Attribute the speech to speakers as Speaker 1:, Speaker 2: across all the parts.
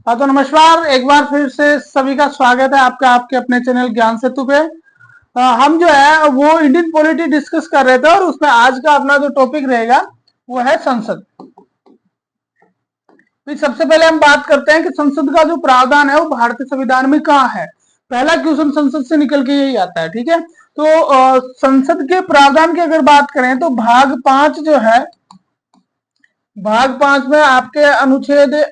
Speaker 1: हाँ तो नमस्कार, एक बार फिर से सभी का स्वागत है आपका आपके अपने चैनल ज्ञान सेतु पे। हम जो है वो इंडियन पॉलिटी डिस्कस कर रहे थे और उसमें आज का अपना जो टॉपिक रहेगा वो है संसद। तो सबसे पहले हम बात करते हैं कि संसद का जो प्रावधान है वो भारतीय संविधान में कहाँ है। पहला क्वेश्चन संसद से निकल के यही आता है, ठीक है। तो संसद के प्रावधान की अगर बात करें तो भाग 5 जो है, भाग 5 में आपके अनुच्छेद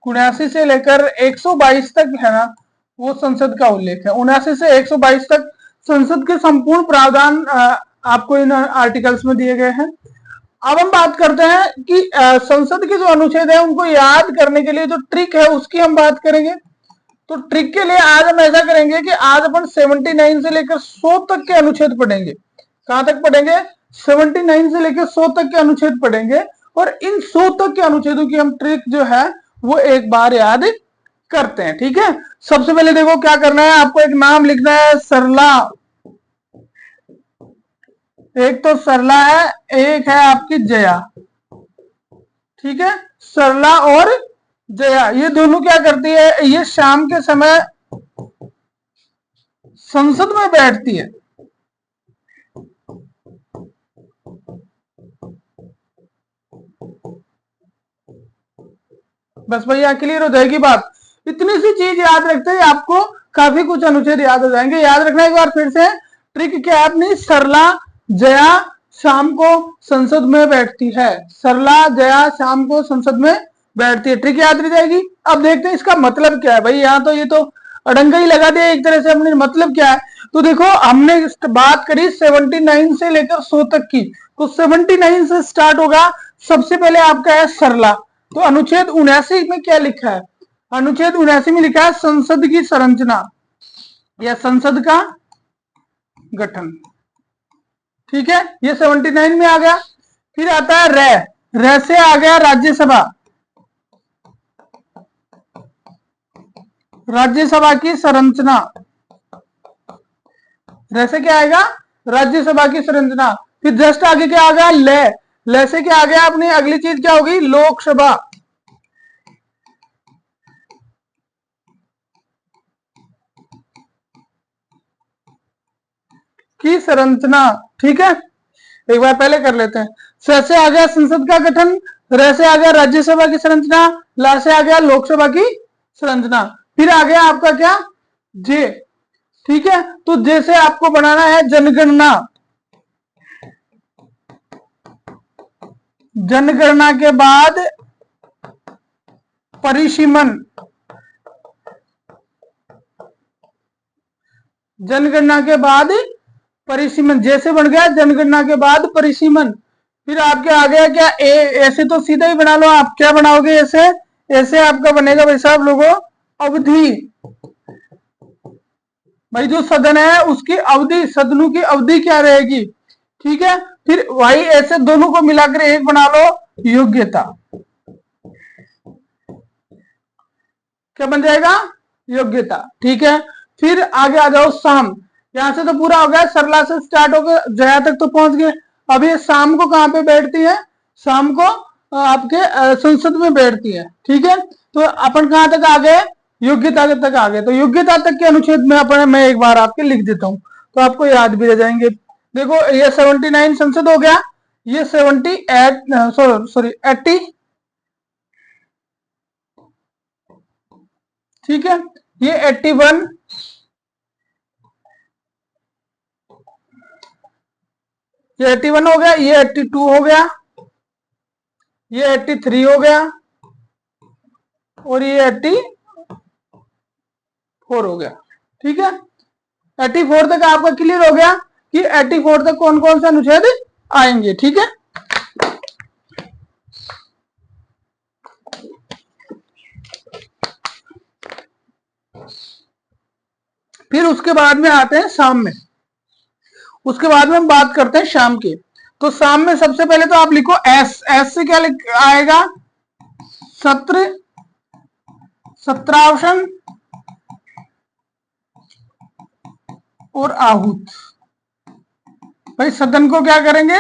Speaker 1: 79 से लेकर 122 तक है ना, वो संसद का उल्लेख है। 79 से 122 तक संसद के संपूर्ण प्रावधान आपको इन आर्टिकल्स में दिए गए हैं। अब हम बात करते हैं कि संसद के जो अनुच्छेद है उनको याद करने के लिए जो ट्रिक है उसकी हम बात करेंगे। तो ट्रिक के लिए आज हम ऐसा करेंगे कि आज अपन 79 से लेकर 100 तक के अनुच्छेद पढ़ेंगे। कहां तक पढ़ेंगे? 79 से लेकर 100 तक के अनुच्छेद पढ़ेंगे और इन 100 तक के अनुच्छेदों की हम ट्रिक जो है वो एक बार याद करते हैं, ठीक है। सबसे पहले देखो क्या करना है, आपको एक नाम लिखना है सरला। एक तो सरला है, एक है आपकी जया, ठीक है। सरला और जया ये दोनों क्या करती है, ये शाम के समय संसद में बैठती है। बस भैया क्लियर हो जाएगी बात। इतनी सी चीज याद रखते हैं आपको काफी कुछ अनुच्छेद याद हो जाएंगे। याद रखना एक बार फिर से, ट्रिक क्या है अपनी, सरला जया शाम को संसद में बैठती है। सरला जया शाम को संसद में बैठती है, ट्रिक याद रह जाएगी। अब देखते हैं इसका मतलब क्या है। भाई यहाँ तो ये तो अड़ंगा ही लगा दिया एक तरह से हमने, मतलब क्या है। तो देखो हमने बात करी 79 से लेकर 100 तक की, तो 79 से स्टार्ट होगा। सबसे पहले आपका है सरला। तो अनुच्छेद 79 में क्या लिखा है? अनुच्छेद 79 में लिखा है संसद की संरचना या संसद का गठन, ठीक है। ये 79 में आ गया। फिर आता है रे से आ गया राज्यसभा। राज्यसभा की संरचना, रे से क्या आएगा? राज्यसभा की संरचना। फिर जस्ट आगे क्या आ गया? ले से क्या आ गया? अपनी अगली चीज क्या होगी? लोकसभा की संरचना, ठीक है। एक बार पहले कर लेते हैं। से आ गया संसद का गठन, रे से आ गया राज्यसभा की संरचना, ला से आ गया लोकसभा की संरचना। फिर आ गया आपका क्या? जे, ठीक है। तो जे से आपको बनाना है जनगणना। जनगणना के बाद परिसीमन, जनगणना के बाद परिसीमन, जैसे बन गया जनगणना के बाद परिसीमन। फिर आपके आ गया क्या? ऐसे तो सीधा ही बना लो, आप क्या बनाओगे? ऐसे आपका बनेगा भाई साहब लोगों अवधि। भाई जो सदन है उसकी अवधि, सदनों की अवधि क्या रहेगी, ठीक है। फिर भाई ऐसे दोनों को मिलाकर एक बना लो योग्यता। क्या बन जाएगा? योग्यता, ठीक है। फिर आगे आ जाओ शाम। यहां से तो पूरा हो गया, सरला से स्टार्ट होकर जया तक तो पहुंच गए। अब ये शाम को कहां पे बैठती है? शाम को आपके संसद में बैठती है, ठीक है। तो अपन कहां तक आ गए? योग्यता तक आ गए। तो योग्यता तक के अनुच्छेद में अपन मैं एक बार आपके लिख देता हूं तो आपको याद भी रह जाएंगे। देखो ये 79 संसद हो गया, ये 78 सॉरी 80, ठीक है। ये 81, ये 81 हो गया, ये 82 हो गया, ये 83 हो गया और ये 84 हो गया, ठीक है। 84 तक आपका क्लियर हो गया कि 84 तक कौन कौन से अनुच्छेद आएंगे, ठीक है। फिर उसके बाद में आते हैं शाम में। उसके बाद में हम बात करते हैं शाम की। तो शाम में सबसे पहले तो आप लिखो एस से क्या आएगा? सत्र, सत्रावसन और आहूत। भाई सदन को क्या करेंगे?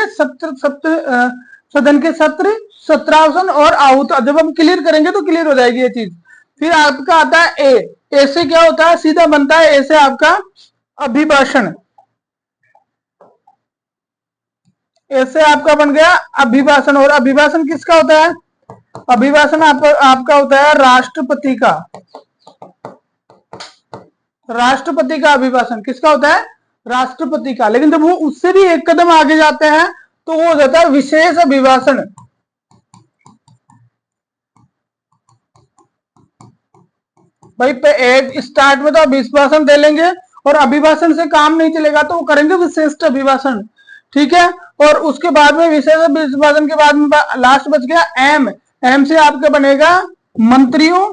Speaker 1: सदन के सत्र, सत्रावसन और आहूत। जब हम क्लियर करेंगे तो क्लियर हो जाएगी ये चीज। फिर आपका आता है ए, ए से क्या होता है, सीधा बनता है ए से आपका अभिभाषण, ए से आपका बन गया अभिभाषण। और अभिभाषण किसका होता है, अभिभाषण आपका होता है राष्ट्रपति का, राष्ट्रपति का अभिभाषण किसका होता है, राष्ट्रपति का। लेकिन जब वो उससे भी एक कदम आगे जाते हैं तो वो हो जाता है विशेष अभिभाषण। भाई एक स्टार्ट में तो अभिभाषण दे लेंगे और अभिभाषण से काम नहीं चलेगा तो वो करेंगे विशिष्ट अभिभाषण, ठीक है। और उसके बाद में विशेष अभिभाषण के बाद में लास्ट बच गया एम, एम से आपका बनेगा मंत्रियों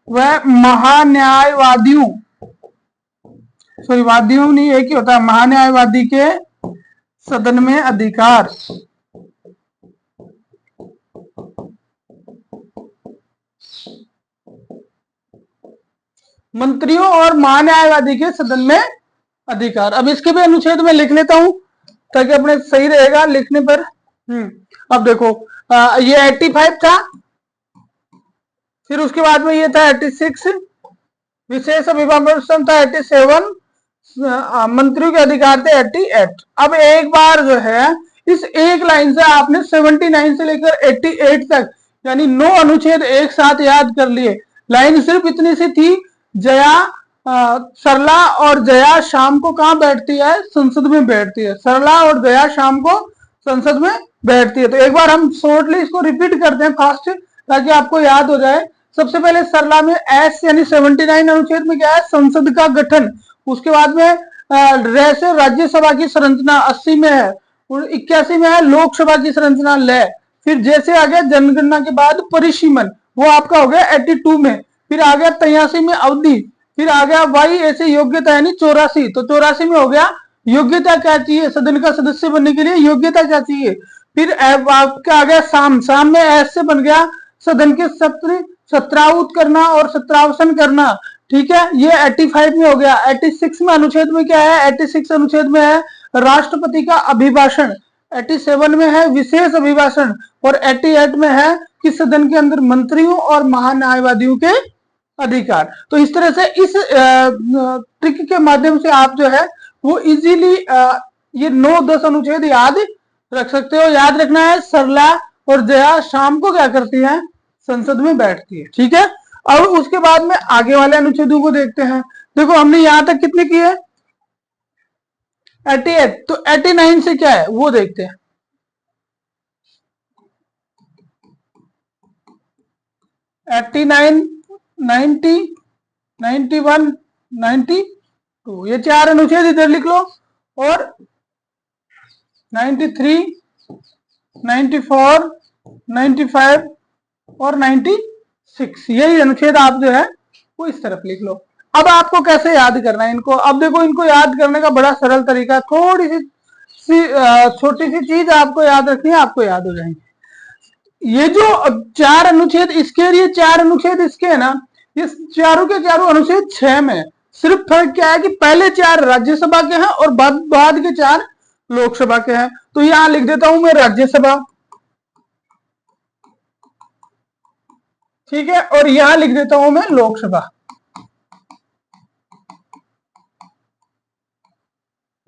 Speaker 1: व महान्यायवादियों, सॉरी वादियों नहीं, एक ही होता है, महान्यायवादी के सदन में अधिकार, मंत्रियों और महान्यायवादी के सदन में अधिकार। अब इसके भी अनुच्छेद में लिख लेता हूं ताकि अपने सही रहेगा लिखने पर। अब देखो ये 85 था, फिर उसके बाद में ये था 86, विशेष अभिभाषण था 87, मंत्रियों के अधिकार थे 88। अब एक बार जो है इस एक लाइन से आपने 79 से लेकर 88 तक यानी 9 अनुच्छेद एक साथ याद कर लिए। लाइन सिर्फ इतनी सी थी, जया सरला और जया शाम को कहां बैठती है, संसद में बैठती है, सरला और जया शाम को संसद में बैठती है। तो एक बार हम शॉर्टली इसको रिपीट करते हैं फास्ट ताकि आपको याद हो जाए। सबसे पहले सरला में एस यानी 79 अनुच्छेद में क्या है, संसद का गठन। उसके बाद में रे से राज्यसभा की संरचना 80 में है, 81 में है लोकसभा की संरचना ले। फिर जैसे आ गया जनगणना के बाद परिसीमन, वो आपका हो गया 82 में। फिर आ गया 83 में अवधि, फिर आ गया वाई ऐसे योग्यता यानी 84, तो 84 में हो गया योग्यता क्या चाहिए, सदन का सदस्य बनने के लिए योग्यता क्या चाहिए। फिर आपका आ गया शाम, शाम में एस से बन गया सदन के सत्र सत्राउत करना और सत्रावसन करना, ठीक है, ये 85 में हो गया। 86 में अनुच्छेद में क्या है, 86 अनुच्छेद में है राष्ट्रपति का अभिभाषण, 87 में है विशेष अभिभाषण और 88 में है कि सदन के अंदर मंत्रियों और महान्यायवादियों के अधिकार। तो इस तरह से इस ट्रिक के माध्यम से आप जो है वो इजीली ये 9-10 अनुच्छेद याद रख सकते हो। याद रखना है सरला और जया शाम को क्या करती है, संसद में बैठती है, ठीक है। अब उसके बाद में आगे वाले अनुच्छेदों को देखते हैं। देखो हमने यहां तक कितने किए, 88, तो 89 से क्या है वो देखते हैं। 89, 90, 91, 92, ये 4 अनुच्छेद इधर लिख लो, और 93, 94, 95 और 96, यही अनुच्छेद आप जो है वो इस तरफ लिख लो। अब आपको कैसे याद करना है इनको, अब देखो इनको याद करने का बड़ा सरल तरीका, थोड़ी सी छोटी सी चीज आपको याद रखनी है, आपको याद हो जाएंगे। ये जो 4 अनुच्छेद इसके और ये 4 अनुच्छेद इसके है ना, ये चारों के चारों अनुच्छेद 6 में। सिर्फ फर्क क्या है कि पहले 4 राज्यसभा के हैं और बाद के 4 लोकसभा के हैं। तो यहां लिख देता हूं मैं राज्यसभा, ठीक है, और यहां लिख देता हूं मैं लोकसभा।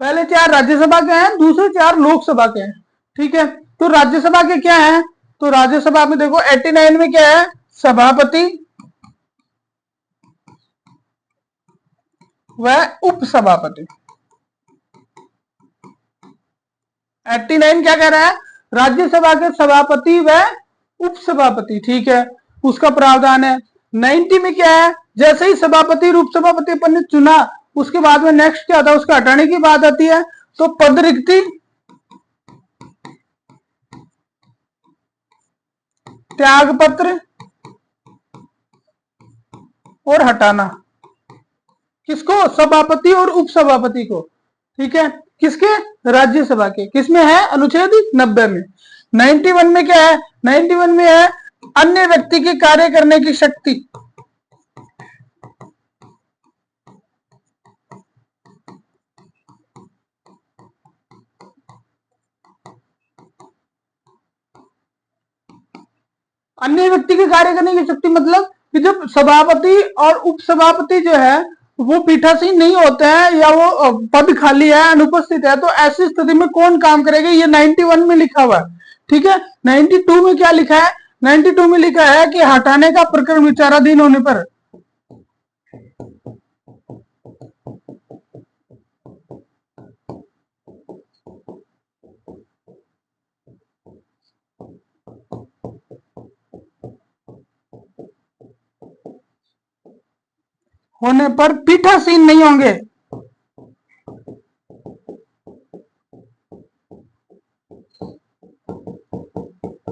Speaker 1: पहले 4 राज्यसभा के हैं, दूसरे 4 लोकसभा के हैं, ठीक है। तो राज्यसभा के क्या है, तो राज्यसभा में देखो 89 में क्या है, सभापति व उपसभापति। 89 क्या कह रहा है, राज्यसभा के सभापति व उपसभापति, ठीक है, उसका प्रावधान है। 90 में क्या है, जैसे ही सभापति और उपसभापति अपन ने चुना उसके बाद में नेक्स्ट क्या आता है, उसका हटाने की बात आती है। तो पद रिक्ति, त्याग पत्र और हटाना, किसको, सभापति और उपसभापति को, ठीक है, किसके, राज्यसभा के। किसमें है, अनुच्छेद 90 में। 91 में क्या है, 91 में है अन्य व्यक्ति के कार्य करने की शक्ति, अन्य व्यक्ति के कार्य करने की शक्ति मतलब कि जब सभापति और उपसभापति जो है वो पीठासीन नहीं होते हैं या वो पद खाली है, अनुपस्थित है, तो ऐसी स्थिति में कौन काम करेगा, ये 91 में लिखा हुआ है। ठीक है, 92 में क्या लिखा है, 92 में लिखा है कि हटाने का प्रकरण विचाराधीन होने पर पीठासीन नहीं होंगे।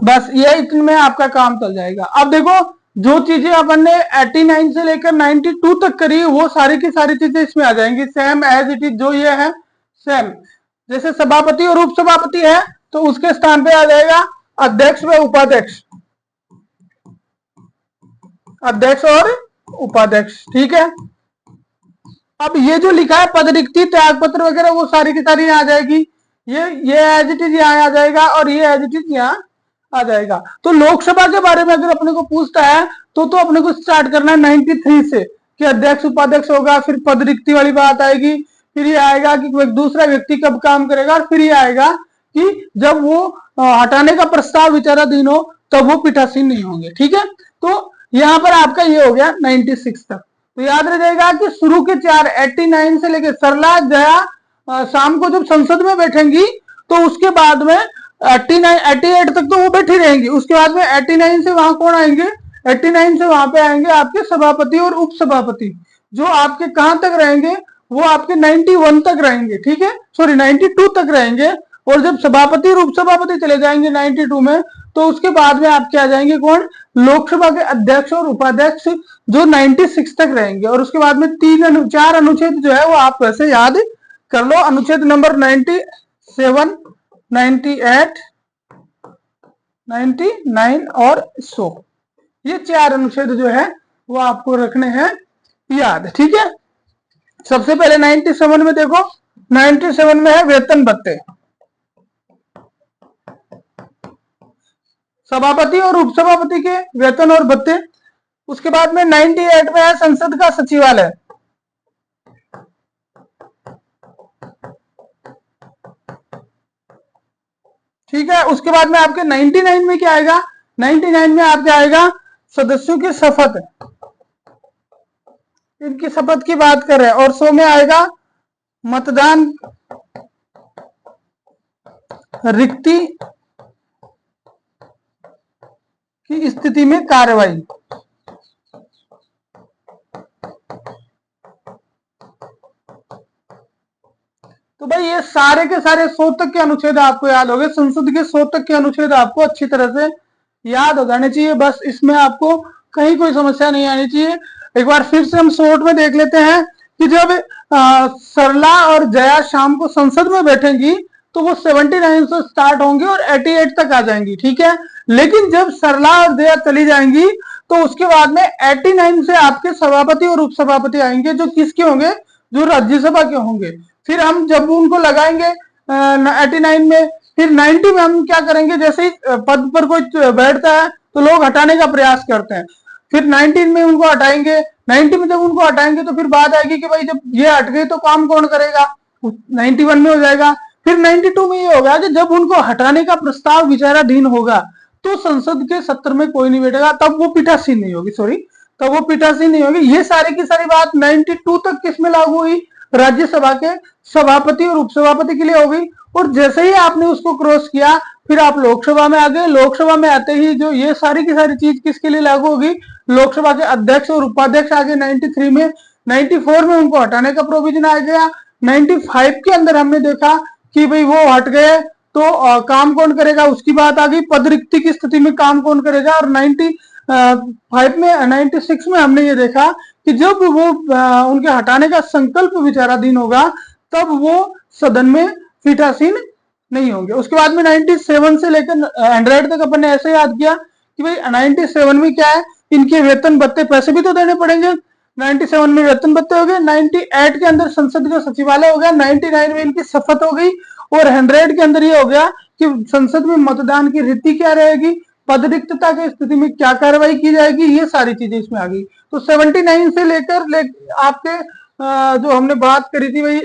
Speaker 1: बस ये इतने आपका काम चल जाएगा। अब देखो जो चीजें अपन ने 89 से लेकर 92 तक करी वो सारी की सारी चीजें इसमें आ जाएंगी, सेम एज इट इज। जो ये है सेम, जैसे सभापति और उपसभापति है तो उसके स्थान पे आ जाएगा अध्यक्ष व उपाध्यक्ष, अध्यक्ष और उपाध्यक्ष। ठीक है, अब ये जो लिखा है पद रिक्ति त्याग पत्र वगैरह वो सारी की सारी आ जाएगी, ये एज इट इज यहाँ आ जाएगा और ये एज इट इज यहाँ आ जाएगा। तो लोकसभा के बारे में अगर अपने को पूछता है तो अपने को स्टार्ट करना है 93 से कि अध्यक्ष उपाध्यक्ष होगा, फिर पद रिक्ति वाली बात आएगी, फिर ये आएगा कि कोई दूसरा व्यक्ति कब काम करेगा, और फिर ये आएगा कि जब वो हटाने का प्रस्ताव विचाराधीन हो तब वो पीठासीन नहीं होंगे। ठीक है, तो यहाँ पर आपका ये हो गया 96 तक। तो याद रह जाएगा कि शुरू के 4 89 से लेकर सरला जया शाम को जब संसद में बैठेंगी तो उसके बाद में 88 तक तो वो बैठी रहेंगी, उसके बाद में 89 से वहां कौन आएंगे, 89 से वहां पे आएंगे आपके सभापति और उपसभापति, जो आपके कहां तक रहेंगे, वो आपके 91 तक रहेंगे। ठीक है, सॉरी 92 तक रहेंगे। और जब सभापति और उपसभापति चले जाएंगे 92 में तो उसके बाद में आपके आ जाएंगे कौन, लोकसभा के अध्यक्ष और उपाध्यक्ष, जो 96 तक रहेंगे। और उसके बाद में 4 अनुच्छेद जो है वो आप वैसे याद कर लो, अनुच्छेद नंबर 97, 98, 99 और 100, ये 4 अनुच्छेद जो है वो आपको रखने हैं याद। ठीक है, सबसे पहले 97 में देखो, 97 में है वेतन भत्ते, सभापति और उपसभापति के वेतन और भत्ते। उसके बाद में 98 में है संसद का सचिवालय, ठीक है। उसके बाद में आपके 99 में क्या आएगा, 99 में आपके आएगा सदस्यों की शपथ, इनकी शपथ की बात कर रहे हैं। और 100 में आएगा मतदान रिक्ति की स्थिति में कार्रवाई। तो भाई ये सारे के सारे 100 तक के अनुच्छेद आपको याद हो गए, संसद के 100 तक के अनुच्छेद आपको अच्छी तरह से याद हो जाने चाहिए। बस इसमें आपको कहीं कोई समस्या नहीं आनी चाहिए। एक बार फिर से हम शॉर्ट में देख लेते हैं कि जब सरला और जया शाम को संसद में बैठेंगी तो वो 79 से स्टार्ट होंगे और 88 तक आ जाएंगी, ठीक है। लेकिन जब सरला और जया चली जाएंगी तो उसके बाद में 89 से आपके सभापति और उपसभापति आएंगे, जो किसके होंगे, जो राज्यसभा के होंगे। फिर हम जब उनको लगाएंगे 89 में, फिर 90 में हम क्या करेंगे, जैसे ही पद पर कोई बैठता है तो लोग हटाने का प्रयास करते हैं, फिर 19 में उनको हटाएंगे। 90 में जब उनको हटाएंगे तो फिर बात आएगी कि भाई जब ये हट गई तो काम कौन करेगा, 91 में हो जाएगा। फिर 92 में ये होगा कि जब उनको हटाने का प्रस्ताव विचाराधीन होगा तो संसद के सत्र में कोई नहीं बैठेगा, तब वो पीठासीन नहीं होगी, सॉरी तब वो पीठासीन नहीं होगी। ये सारी की सारी बात 92 तक किसमें लागू हुई, राज्यसभा के सभापति और उपसभापति के लिए हो गई। और जैसे ही आपने उसको क्रॉस किया फिर आप लोकसभा में आ गए। लोकसभा में आते ही जो ये सारी की सारी चीज किसके लिए लागू होगी, लोकसभा के अध्यक्ष और उपाध्यक्ष आ गए 93 में। 94 में उनको हटाने का प्रोविजन आ गया। 95 के अंदर हमने देखा कि भाई वो हट गए तो काम कौन करेगा, उसकी बात आ गई, पद रिक्ति की स्थिति में काम कौन करेगा। और 95 में 96 में हमने ये देखा कि जब वो उनके हटाने का संकल्प विचाराधीन होगा तब वो सदन में पीठासीन नहीं होंगे। उसके बाद में 97 से लेकर 100 तक अपन ने ऐसे याद किया कि भाई 97 में क्या है, इनके वेतन भत्ते पैसे भी तो देने पड़ेंगे। 97 में वेतन भत्ते हो गए, 98 के अंदर संसद का सचिवालय हो गया, 99 में इनकी शपथ हो गई, और 100 के अंदर ये हो गया कि संसद में मतदान की रीति क्या रहेगी, पद रिक्तता की स्थिति में क्या कार्रवाई की जाएगी, ये सारी चीजें इसमें आ गई। तो 79 से लेकर आपके जो हमने बात करी थी भाई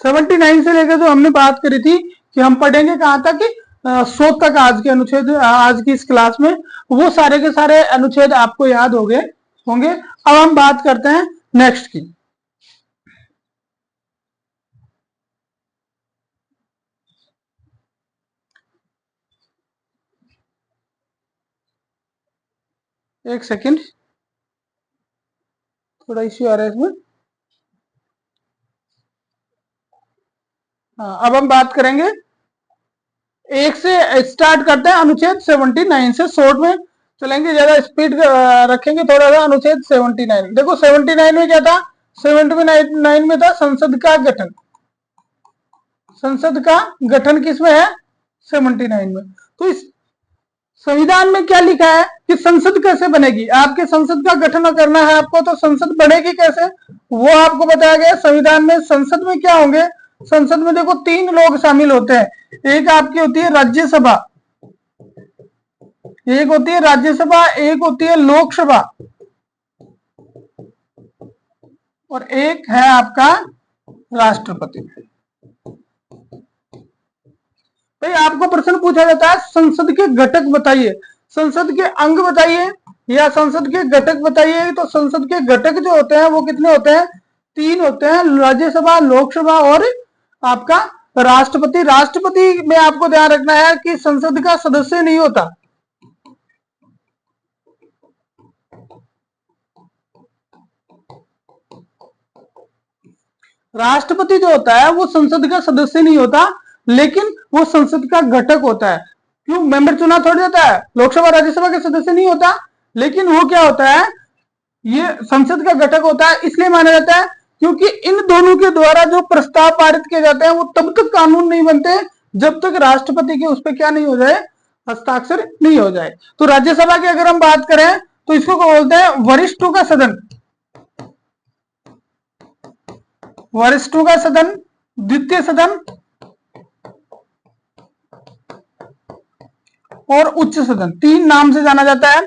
Speaker 1: 79 से लेकर जो हमने बात करी थी कि हम पढ़ेंगे कहां तक कि 100 तक आज के अनुच्छेद, आज की इस क्लास में वो सारे के सारे अनुच्छेद आपको याद हो गए होंगे। अब हम बात करते हैं नेक्स्ट की। एक सेकंड, थोड़ा इश्यू आ रहा है इसमें। हाँ, अब हम बात करेंगे एक से स्टार्ट करते हैं अनुच्छेद 79 से, शॉर्ट में चलेंगे, ज्यादा स्पीड रखेंगे थोड़ा सा। अनुच्छेद 79 देखो, 79 में क्या था, 79 में था संसद का गठन। संसद का गठन किसमें है, 79 में। तो इस संविधान में क्या लिखा है कि संसद कैसे बनेगी, आपके संसद का गठन करना है आपको, तो संसद बनेगी कैसे वो आपको बताया गया संविधान में। संसद में क्या होंगे, संसद में देखो 3 लोग शामिल होते हैं। एक आपकी होती है राज्यसभा, एक होती है राज्यसभा, एक होती है लोकसभा, और एक है आपका राष्ट्रपति। भाई आपको प्रश्न पूछा जाता है संसद के घटक बताइए, संसद के अंग बताइए या संसद के घटक बताइए। तो संसद के घटक जो होते हैं वो कितने होते हैं, 3 होते हैं, राज्यसभा, लोकसभा और आपका राष्ट्रपति। राष्ट्रपति में आपको ध्यान रखना है कि संसद का सदस्य नहीं होता। राष्ट्रपति जो होता है वो संसद का सदस्य नहीं होता, लेकिन वो संसद का घटक होता है। क्यों, मेंबर चुना थोड़ी जाता है, लोकसभा राज्यसभा के सदस्य नहीं होता, लेकिन वो क्या होता है, ये संसद का घटक होता है। इसलिए माना जाता है क्योंकि इन दोनों के द्वारा जो प्रस्ताव पारित किए जाते हैं वो तब तक कानून नहीं बनते जब तक राष्ट्रपति के उस पर क्या नहीं हो जाए, हस्ताक्षर नहीं हो जाए। तो राज्यसभा की अगर हम बात करें तो इसको बोलते हैं वरिष्ठों का सदन, वरिष्ठों का सदन, द्वितीय सदन और उच्च सदन, 3 नाम से जाना जाता है।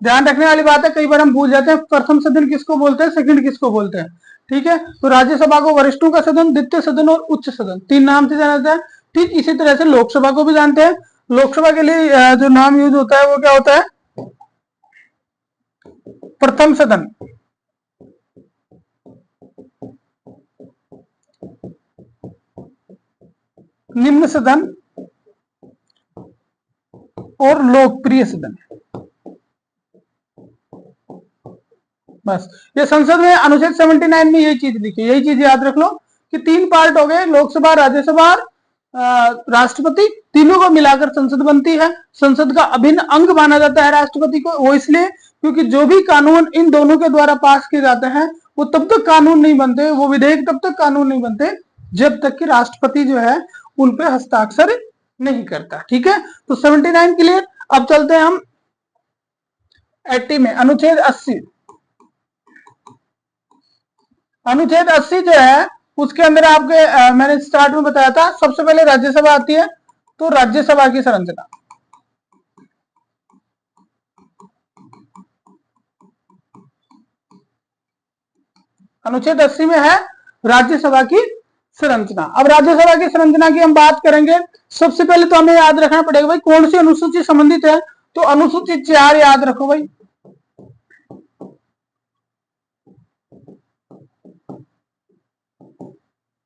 Speaker 1: ध्यान रखने वाली बात है, कई बार हम भूल जाते हैं प्रथम सदन किसको बोलते हैं, सेकंड किसको बोलते हैं। ठीक है, तो राज्यसभा को वरिष्ठों का सदन, द्वितीय सदन और उच्च सदन, 3 नाम से जाना जाता है। ठीक इसी तरह से लोकसभा को भी जानते हैं। लोकसभा के लिए जो नाम यूज होता है वो क्या होता है, प्रथम सदन, निम्न सदन और लोकप्रिय सदन। बस ये संसद में अनुच्छेद 79 में यही चीज लिखी, यही चीज याद रख लो कि 3 पार्ट हो गए, लोकसभा, राज्यसभा, राष्ट्रपति, तीनों को मिलाकर संसद बनती है। संसद का अभिन्न अंग माना जाता है राष्ट्रपति को, वो इसलिए क्योंकि जो भी कानून इन दोनों के द्वारा पास किए जाते हैं वो तब तक कानून नहीं बनते, वो विधेयक तब तक कानून नहीं बनते जब तक कि राष्ट्रपति जो है उन पे हस्ताक्षर नहीं करता। ठीक है, तो 79 क्लियर। अब चलते हैं हम 80 में, अनुच्छेद 80। अनुच्छेद 80 जो है उसके अंदर आपके मैंने स्टार्ट में बताया था, सबसे पहले राज्यसभा आती है। तो राज्यसभा की संरचना, अनुच्छेद 80 में है राज्यसभा की संरचना। अब राज्यसभा की संरचना की हम बात करेंगे, सबसे पहले तो हमें याद रखना पड़ेगा भाई कौन सी अनुसूची संबंधित है। तो अनुसूची 4 याद रखो भाई,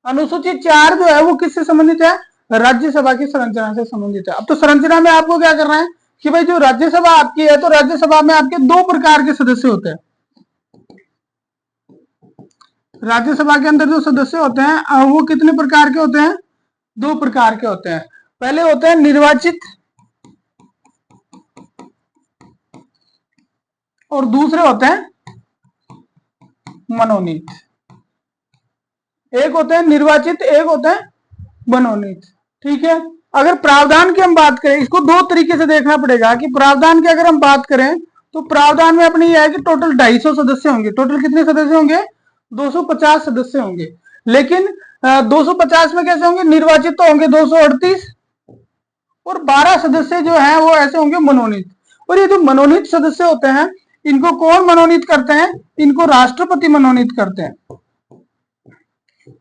Speaker 1: अनुसूची 4 जो है वो किससे संबंधित है, राज्यसभा की संरचना से संबंधित है। अब तो संरचना में आपको क्या करना है कि भाई जो राज्यसभा आपकी है तो राज्यसभा में आपके 2 प्रकार के सदस्य होते हैं। राज्यसभा के अंदर जो सदस्य होते हैं वो कितने प्रकार के होते हैं, 2 प्रकार के होते हैं। पहले होते हैं निर्वाचित और दूसरे होते हैं मनोनीत। एक होते हैं निर्वाचित, एक होते हैं मनोनीत। ठीक है, अगर प्रावधान की हम बात करें, इसको 2 तरीके से देखना पड़ेगा कि प्रावधान की अगर हम बात करें तो प्रावधान में अपनी यह है कि टोटल 250 सदस्य होंगे। टोटल कितने सदस्य होंगे, 250 सदस्य होंगे। लेकिन 250 में कैसे होंगे, निर्वाचित तो होंगे 238, और 12 सदस्य जो हैं वो ऐसे होंगे मनोनीत। और ये जो मनोनीत सदस्य होते हैं, इनको कौन मनोनीत करते हैं, इनको राष्ट्रपति मनोनीत करते हैं।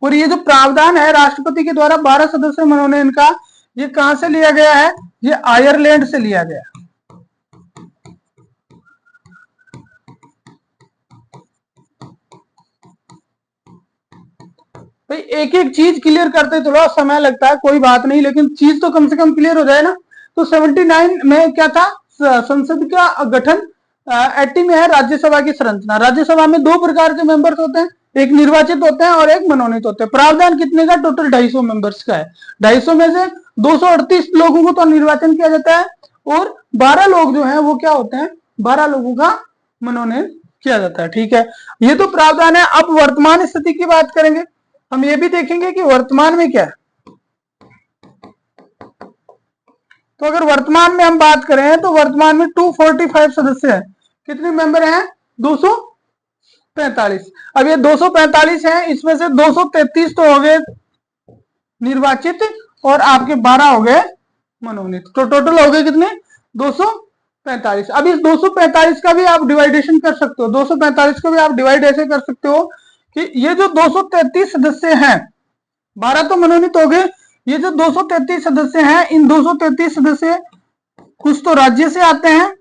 Speaker 1: और ये जो प्रावधान है राष्ट्रपति के द्वारा 12 सदस्य मनोनयन का, ये कहां से लिया गया है, ये आयरलैंड से लिया गया। भाई एक एक चीज क्लियर करते थोड़ा समय लगता है, कोई बात नहीं, लेकिन चीज तो कम से कम क्लियर हो जाए ना। तो 79 में क्या था, संसद का गठन। 80 में है राज्यसभा की संरचना। राज्यसभा में 2 प्रकार के मेंबर्स होते हैं, एक निर्वाचित होते हैं और एक मनोनीत होते हैं। प्रावधान कितने का, टोटल 250 मेंबर्स का है। 250 में से 238 लोगों को तो निर्वाचन किया जाता है, और 12 लोग जो है वो क्या होते हैं, 12 लोगों का मनोनयन किया जाता है। ठीक है, ये तो प्रावधान है। अब वर्तमान स्थिति की बात करेंगे, हम ये भी देखेंगे कि वर्तमान में क्या है। तो अगर वर्तमान में हम बात करें तो वर्तमान में 245 सदस्य हैं। कितने मेंबर हैं, 245। अब ये 245 हैं, इसमें से 233 तो हो गए निर्वाचित और आपके 12 हो गए मनोनीत। तो टोटल हो गए कितने, 245। अब इस 245 का भी आप डिवाइडेशन कर सकते हो। 245 को भी आप डिवाइड ऐसे कर सकते हो कि ये जो 233 सदस्य हैं, 12 तो मनोनीत हो गए, ये जो 233 सदस्य हैं, इन 233 सदस्य कुछ तो राज्य से आते हैं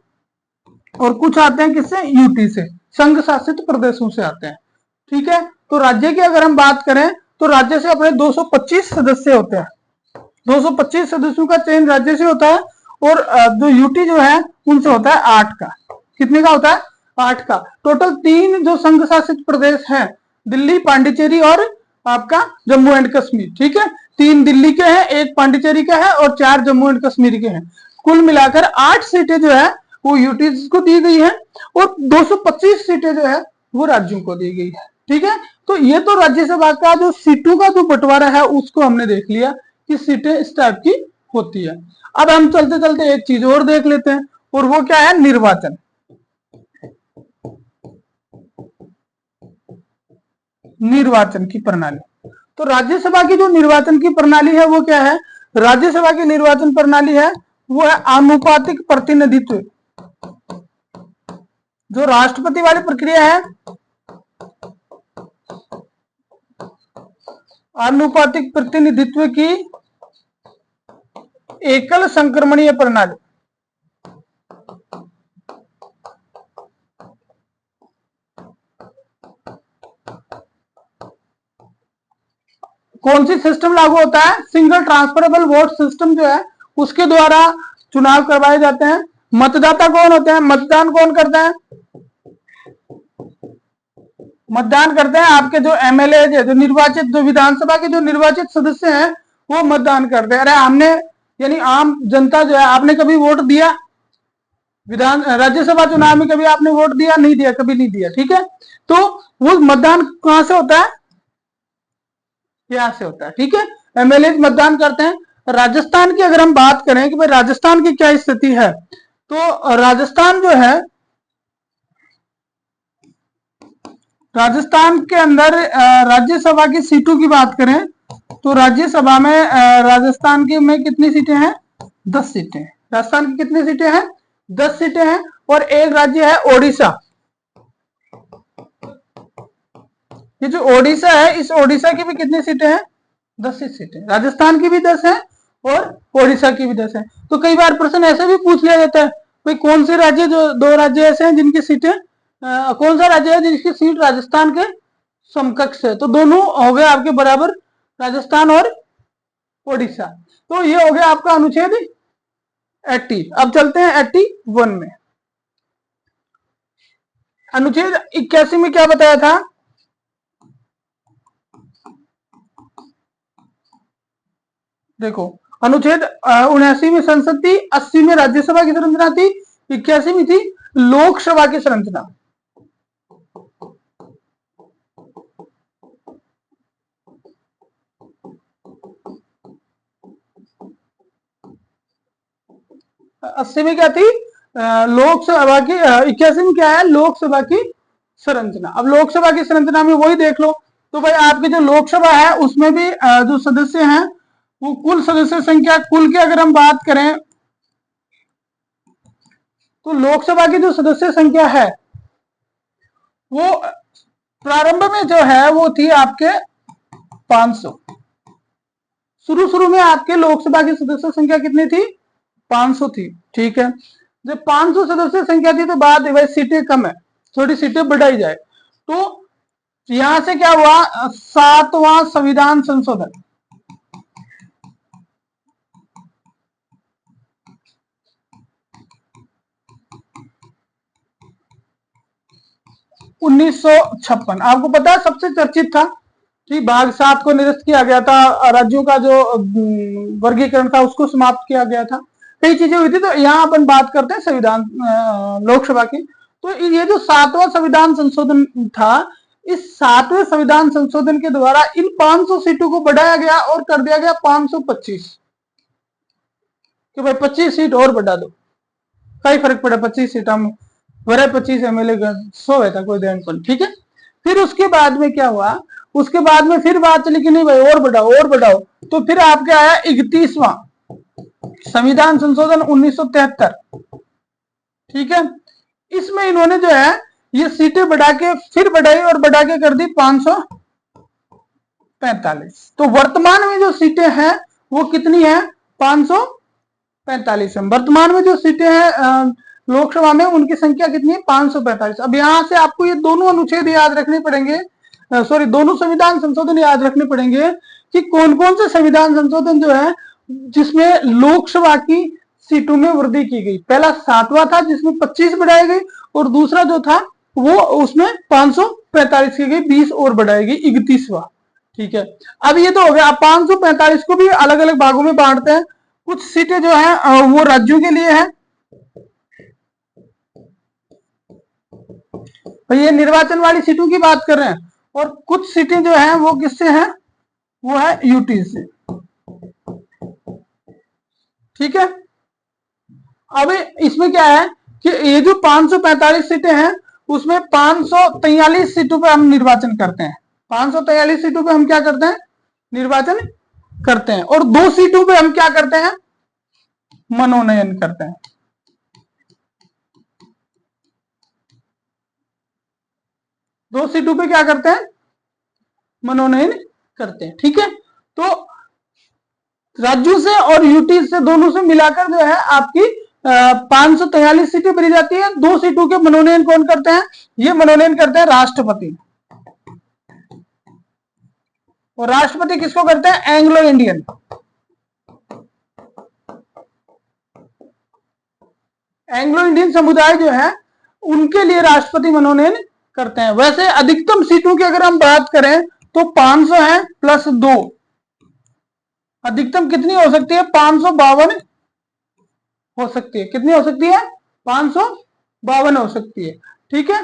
Speaker 1: और कुछ आते हैं किससे, यूटी से, संघ शासित प्रदेशों से आते हैं। ठीक है, तो राज्य की अगर हम बात करें तो राज्य से अपने 225 सदस्य होते हैं। 225 सदस्यों का चयन राज्य से होता है, और जो यूटी जो है उनसे होता है 8 का। कितने का होता है, 8 का। टोटल 3 जो संघ शासित प्रदेश हैं, दिल्ली, पांडिचेरी और आपका जम्मू एंड कश्मीर। ठीक है, 3 दिल्ली के हैं, 1 पांडिचेरी का है और 4 जम्मू एंड कश्मीर के हैं। कुल मिलाकर 8 सीटें जो है वो यूटीज को दी गई है, और 225 सीटें जो है वो राज्यों को दी गई है। ठीक है, तो ये तो राज्यसभा का जो सीटों का जो बंटवारा है उसको हमने देख लिया कि सीटें इस टाइप की होती है। अब हम चलते चलते एक चीज और देख लेते हैं, और वो क्या है, निर्वाचन। निर्वाचन की प्रणाली। तो राज्यसभा की जो निर्वाचन की प्रणाली है वो क्या है, राज्यसभा की निर्वाचन प्रणाली है वो है आनुपातिक प्रतिनिधित्व। जो राष्ट्रपति वाली प्रक्रिया है, आनुपातिक प्रतिनिधित्व की एकल संक्रमणीय प्रणाली। कौन सी सिस्टम लागू होता है, सिंगल ट्रांसफरेबल वोट सिस्टम जो है उसके द्वारा चुनाव करवाए जाते हैं। मतदाता कौन होते हैं, मतदान कौन करता है, मतदान करते हैं आपके जो एमएलए, जो निर्वाचित, जो विधानसभा के जो निर्वाचित सदस्य हैं वो मतदान करते हैं। अरे हमने, यानी आम जनता जो है, आपने कभी वोट दिया राज्यसभा चुनाव में, कभी आपने वोट दिया, नहीं दिया, कभी नहीं दिया। ठीक है, तो वो मतदान कहां से होता है, यहां से होता है। ठीक है, एमएलए मतदान करते हैं। राजस्थान की अगर हम बात करें कि भाई राजस्थान की क्या स्थिति है, तो राजस्थान जो है, राजस्थान के अंदर राज्यसभा की सीटों की बात करें तो राज्यसभा में राजस्थान की में कितनी सीटें हैं, 10 सीटें। राजस्थान की कितनी सीटें हैं, 10 सीटें हैं। और एक राज्य है ओडिशा। ये जो ओडिशा है, इस ओडिशा की भी कितनी सीटें हैं, 10 सीटें। राजस्थान की भी 10 है और ओडिशा की भी 10 है। तो कई बार प्रश्न ऐसे भी पूछ लिया जाता है, भाई कौन से राज्य, जो 2 राज्य ऐसे हैं जिनकी सीटें, कौन सा राज्य है जिसकी सीट राजस्थान के समकक्ष है, तो दोनों हो गए आपके बराबर, राजस्थान और ओडिशा। तो ये हो गया आपका अनुच्छेद 80। अब चलते हैं 81 में। अनुच्छेद 81 में क्या बताया था, देखो अनुच्छेद 79 में संसद थी, 80 में राज्यसभा की संरचना थी, 81 में थी लोकसभा की संरचना। अस्सी में क्या थी, लोकसभा की, 81 में क्या है, लोकसभा की संरचना। अब लोकसभा की संरचना में वही देख लो, तो भाई आपकी जो लोकसभा है उसमें भी जो सदस्य हैं वो कुल सदस्य संख्या कुल की अगर हम बात करें तो लोकसभा की जो सदस्य संख्या है वो प्रारंभ में जो है वो थी आपके 500। शुरू में आपके लोकसभा की सदस्य संख्या कितनी थी? 500 थी। ठीक है, जब 500 सदस्य संख्या थी तो बात है भाई सीटें कम है, थोड़ी सीटें बढ़ाई जाए। तो यहां से क्या हुआ? 7वां संविधान संशोधन। उन्नीस आपको पता है सबसे चर्चित था कि भाग 7 को निरस्त किया गया था, राज्यों का जो वर्गीकरण था उसको समाप्त किया गया था, कई चीजें हुई थी। तो यहाँ अपन बात करते हैं संविधान लोकसभा की। तो ये जो 7वां संविधान संशोधन था, इस 7वें संविधान संशोधन के द्वारा इन 500 सीटों को बढ़ाया गया और कर दिया गया 525 कि भाई 25 सीट और बढ़ा दो, कई फर्क पड़ा, 25 सीट हम वरे 25 एमएलए 100 है था कोई देन पर। ठीक है, फिर उसके बाद में क्या हुआ? उसके बाद में फिर बात चली कि नहीं भाई और बढ़ाओ और बढ़ाओ। तो फिर आपके आया 31वां संविधान संशोधन 1973। ठीक है, इसमें इन्होंने जो है ये सीटें बढ़ा के फिर बढ़ाई और बढ़ा के कर दी 545। तो वर्तमान में जो सीटें हैं वो कितनी है? 545 है। वर्तमान में जो सीटें हैं लोकसभा में उनकी संख्या कितनी है? 545। अब यहां से आपको ये दोनों अनुच्छेद याद रखने पड़ेंगे, सॉरी दोनों संविधान संशोधन याद रखने पड़ेंगे कि कौन कौन से संविधान संशोधन जो है जिसमें लोकसभा की सीटों में वृद्धि की गई। पहला 7वां था जिसमें 25 बढ़ाई गई और दूसरा जो था वो उसमें 545 की गई, 20 और बढ़ाई गई, 31वां। ठीक है, अब ये तो हो गया। 545 को भी अलग अलग भागों में बांटते हैं। कुछ सीटें जो है वो राज्यों के लिए है, तो ये निर्वाचन वाली सीटों की बात कर रहे हैं, और कुछ सीटें जो हैं वो किससे हैं? वो है यूटी से। ठीक है, अब इसमें क्या है कि ये जो 545 सीटें हैं उसमें 543 सीटों पे हम निर्वाचन करते हैं। 543 सीटों पे हम क्या करते हैं? निर्वाचन करते हैं। और 2 सीटों पे हम क्या करते हैं? मनोनयन करते हैं। 2 सीटों पे क्या करते हैं? मनोनयन करते हैं। ठीक है, तो राज्यों से और यूटी से दोनों से मिलाकर जो है आपकी 543 सीटें भरी जाती है। 2 सीटों के मनोनयन कौन करते हैं? ये मनोनयन करते हैं राष्ट्रपति। और राष्ट्रपति किसको करते हैं? Anglo Indian. एंग्लो इंडियन समुदाय जो है उनके लिए राष्ट्रपति मनोनयन करते हैं। वैसे अधिकतम सीटों की अगर हम बात करें तो 500 है प्लस 2, अधिकतम कितनी हो सकती है? 552 हो सकती है। कितनी हो सकती है? 552 हो सकती है। ठीक है,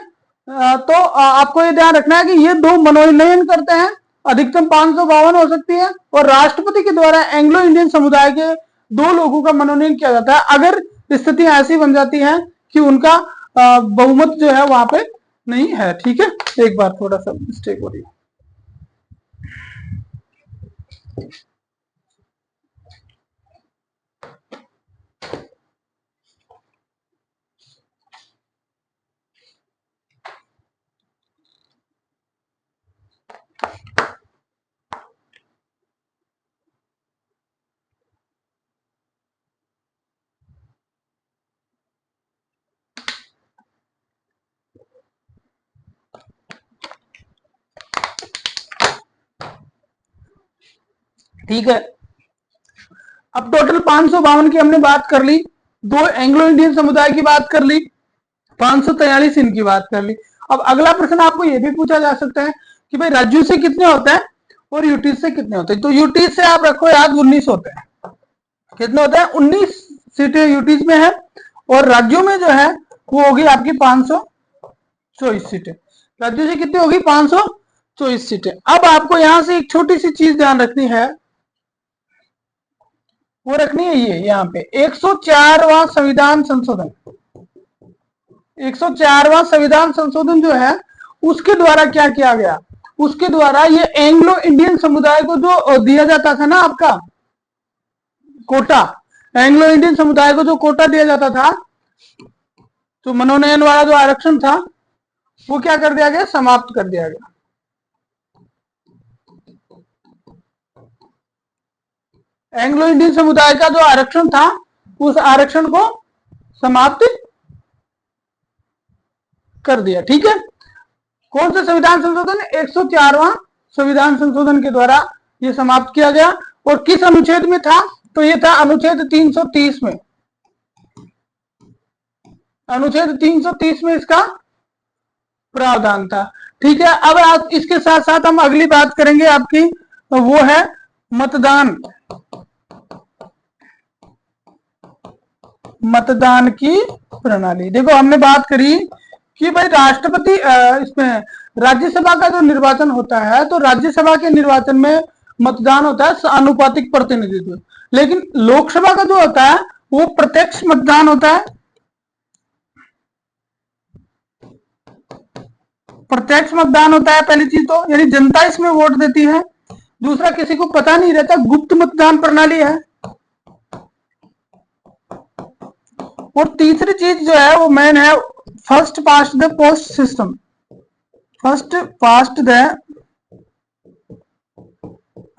Speaker 1: तो आपको ये ध्यान रखना है कि ये 2 मनोनयन करते हैं, अधिकतम 552 हो सकती है, और राष्ट्रपति के द्वारा एंग्लो इंडियन समुदाय के 2 लोगों का मनोनयन किया जाता है अगर स्थितियां ऐसी बन जाती हैं कि उनका बहुमत जो है वहां पे नहीं है। ठीक है, एक बार थोड़ा सा मिस्टेक हो रही है। ठीक है, अब टोटल 552 की हमने बात कर ली, 2 एंग्लो इंडियन समुदाय की बात कर ली, 543 इनकी बात कर ली। अब अगला प्रश्न आपको यह भी पूछा जा सकता है कि भाई राज्यों से कितने होते हैं और यूटी से कितने होते हैं? तो यूटी से आप रखो याद 19 होते हैं। कितने होते हैं? 19 सीटें यूटी में है, और राज्यों में जो है वो होगी आपकी 524 सीटें। राज्यों से कितनी होगी? 524 सीटें। अब आपको यहां से एक छोटी सी चीज ध्यान रखनी है, वो रखनी है ये यहाँ पे 104वां संविधान संशोधन। 104वां संविधान संशोधन जो है उसके द्वारा क्या किया गया? उसके द्वारा ये एंग्लो इंडियन समुदाय को जो दिया जाता था ना आपका कोटा, एंग्लो इंडियन समुदाय को जो कोटा दिया जाता था, तो मनोनयन वाला जो आरक्षण था वो क्या कर दिया गया, समाप्त कर दिया गया। एंग्लो इंडियन समुदाय का जो आरक्षण था उस आरक्षण को समाप्त कर दिया। ठीक है, कौन सा संविधान संशोधन, 104वां संविधान संशोधन के द्वारा ये समाप्त किया गया। और किस अनुच्छेद में था, तो ये था अनुच्छेद 330 में। अनुच्छेद 330 में इसका प्रावधान था। ठीक है, अब आप इसके साथ साथ हम अगली बात करेंगे आपकी, तो वो है मतदान, मतदान की प्रणाली। देखो हमने बात करी कि भाई राष्ट्रपति इसमें राज्यसभा का जो निर्वाचन होता है, तो राज्यसभा के निर्वाचन में मतदान होता है आनुपातिक प्रतिनिधित्व, लेकिन लोकसभा का जो होता है वो प्रत्यक्ष मतदान होता है। प्रत्यक्ष मतदान होता है पहली चीज तो, यानी जनता इसमें वोट देती है। दूसरा, किसी को पता नहीं रहता, गुप्त मतदान प्रणाली है। और तीसरी चीज जो है वो मेन है first past the post system. First past the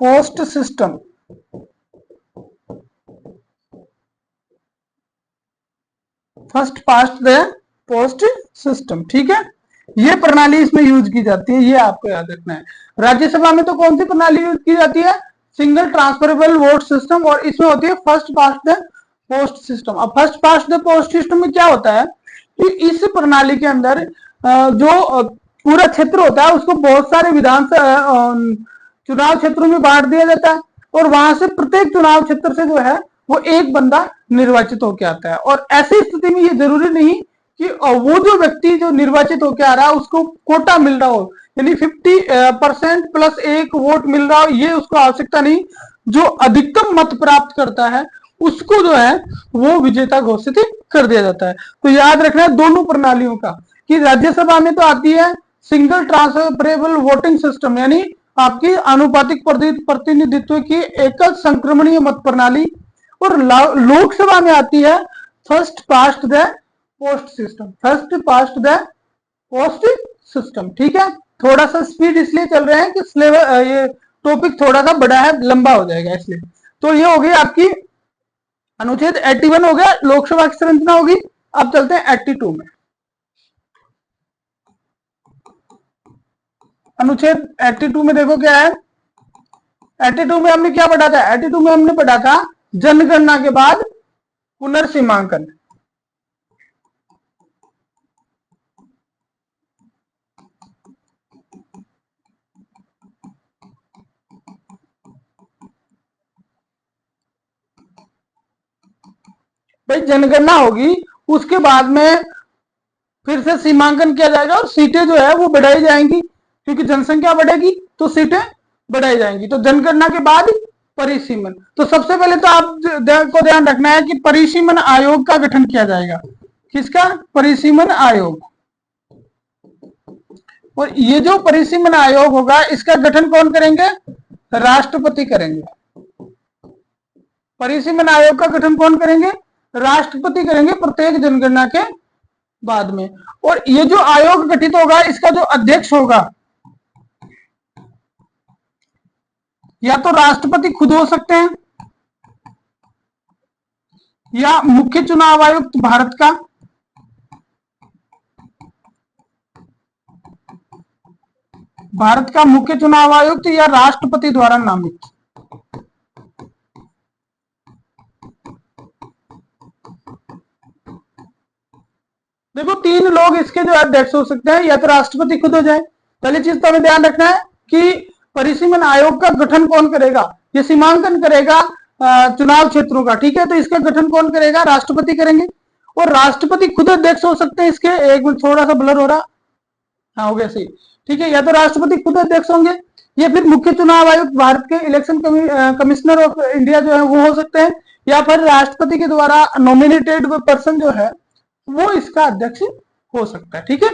Speaker 1: post system, first past the post system. ठीक है, ये प्रणाली इसमें यूज की जाती है, ये आपको याद रखना है। राज्यसभा में तो कौन सी प्रणाली यूज की जाती है, सिंगल ट्रांसफरेबल वोट सिस्टम, और इसमें होती है first past the post system. अब first past the post system में क्या होता है कि इस प्रणाली के अंदर जो पूरा क्षेत्र होता है उसको बहुत सारे चुनाव क्षेत्रों में बांट दिया जाता है, और वहां से प्रत्येक चुनाव क्षेत्र से जो है वो एक बंदा निर्वाचित होकर आता है। और ऐसी स्थिति में ये जरूरी नहीं कि वो जो व्यक्ति जो निर्वाचित होकर आ रहा है उसको कोटा मिल रहा हो, यानी 50% प्लस एक वोट मिल रहा हो, ये उसको आवश्यकता नहीं। जो अधिकतम मत प्राप्त करता है उसको जो है वो विजेता घोषित कर दिया जाता है। तो याद रखना है दोनों प्रणालियों का, कि राज्यसभा में तो आती है सिंगल ट्रांसफरेबल वोटिंग सिस्टम, यानी आपकी आनुपातिक प्रतिनिधित्व की एकल संक्रमणीय मत प्रणाली, और लोकसभा में आती है first past the post system, first past the post system. ठीक है, थोड़ा सा स्पीड इसलिए चल रहे हैं कि ये टॉपिक थोड़ा सा बड़ा है, लंबा हो जाएगा इसलिए। तो ये हो गई आपकी अनुच्छेद 81 हो गया, लोकसभा की संरचना होगी। अब चलते हैं 82 में। अनुच्छेद 82 में देखो क्या है, 82 में हमने क्या पढ़ा था, 82 में हमने पढ़ा था जनगणना के बाद पुनर्सीमांकन। भाई जनगणना होगी, उसके बाद में फिर से सीमांकन किया जाएगा और सीटें जो है वो बढ़ाई जाएंगी, क्योंकि जनसंख्या बढ़ेगी तो सीटें बढ़ाई जाएंगी। तो जनगणना के बाद परिसीमन। तो सबसे पहले तो आपको ध्यान रखना है कि परिसीमन आयोग का गठन किया जाएगा। किसका, परिसीमन आयोग। और ये जो परिसीमन आयोग होगा इसका गठन कौन करेंगे, राष्ट्रपति करेंगे। परिसीमन आयोग का गठन कौन करेंगे, राष्ट्रपति करेंगे प्रत्येक जनगणना के बाद में। और ये जो आयोग गठित होगा इसका जो अध्यक्ष होगा या तो राष्ट्रपति खुद हो सकते हैं, या मुख्य चुनाव आयुक्त भारत का, मुख्य चुनाव आयुक्त, या राष्ट्रपति द्वारा नामित। देखो तीन लोग इसके जो अध्यक्ष हो सकते हैं, या तो राष्ट्रपति खुद हो जाए। पहली चीज तो हमें ध्यान रखना है कि परिसीमन आयोग का गठन कौन करेगा, ये सीमांकन करेगा चुनाव क्षेत्रों का। ठीक है, तो इसका गठन कौन करेगा, राष्ट्रपति करेंगे। और राष्ट्रपति खुद अध्यक्ष हो सकते हैं इसके, एक मिनट थोड़ा सा ब्लर हो रहा, हाँ हो गया सही। ठीक है, या तो राष्ट्रपति खुद अध्यक्ष होंगे, या फिर मुख्य चुनाव आयुक्त भारत के इलेक्शन कमिश्नर ऑफ इंडिया जो है वो हो सकते हैं, या फिर राष्ट्रपति के द्वारा नॉमिनेटेड पर्सन जो है वो इसका अध्यक्ष हो सकता है। ठीक है,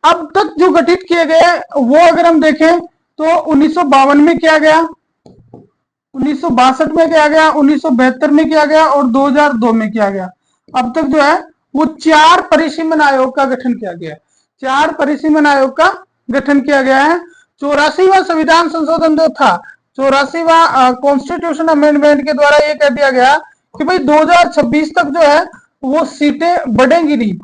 Speaker 1: अब तक जो गठित किए गए वो अगर हम देखें तो 1952 में किया गया, 1962 में किया गया, 1972 में किया गया और 2002 में किया गया। अब तक जो है वो 4 परिसीमन आयोग का गठन किया गया, 4 परिसीमन आयोग का गठन किया गया है। 84वां संविधान संशोधन जो था, 84वां कॉन्स्टिट्यूशन अमेंडमेंट के द्वारा ये कह दिया गया कि भाई 2026 तक जो है वो सीटें बढ़ेंगी नहीं।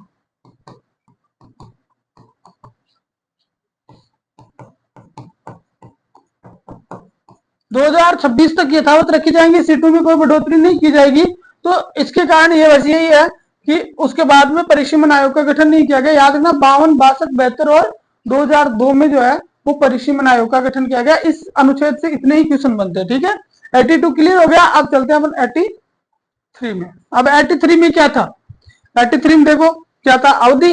Speaker 1: दो 2026 तक यथावत रखी जाएंगी, सीटों में कोई बढ़ोतरी नहीं की जाएगी। तो इसके कारण ये बस यही है कि उसके बाद में परिसीमन आयोग का गठन नहीं किया गया। याद रखना 52, 62, 72 और 2002 में जो है वो परिसीमन आयोग का गठन किया गया। इस अनुच्छेद से इतने ही क्वेश्चन बनते हैं, ठीक है। 82 क्लियर हो गया। अब चलते हैं अपन 83 में। अब 83 में क्या था, 83 में देखो क्या था, अवधि।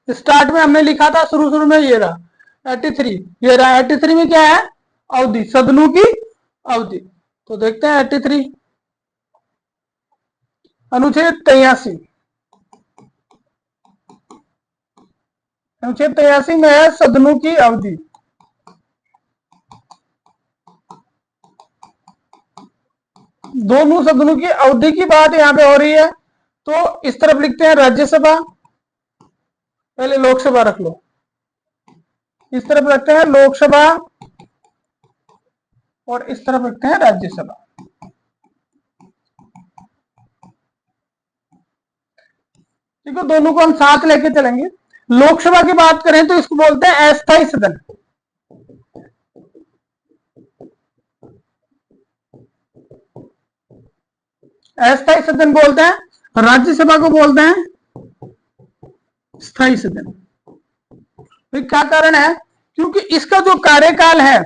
Speaker 1: स्टार्ट में हमने लिखा था, शुरू में ये रहा 83, ये रहा 83 में क्या है, अवधि, सदनों की अवधि। तो देखते हैं 83 अनुच्छेद 83, अनुच्छेद 83 में है सदनों की अवधि। दोनों सदनों की अवधि की बात यहां पे हो रही है। तो इस तरफ लिखते हैं राज्यसभा, पहले लोकसभा रख लो, इस तरफ रखते हैं लोकसभा और इस तरफ रखते हैं राज्यसभा। ठीक है, दोनों को हम साथ लेके चलेंगे। लोकसभा की बात करें तो इसको बोलते हैं अस्थायी सदन, अस्थायी सदन बोलते हैं। राज्यसभा को बोलते हैं स्थायी सदन। तो क्या कारण है, क्योंकि इसका जो कार्यकाल है,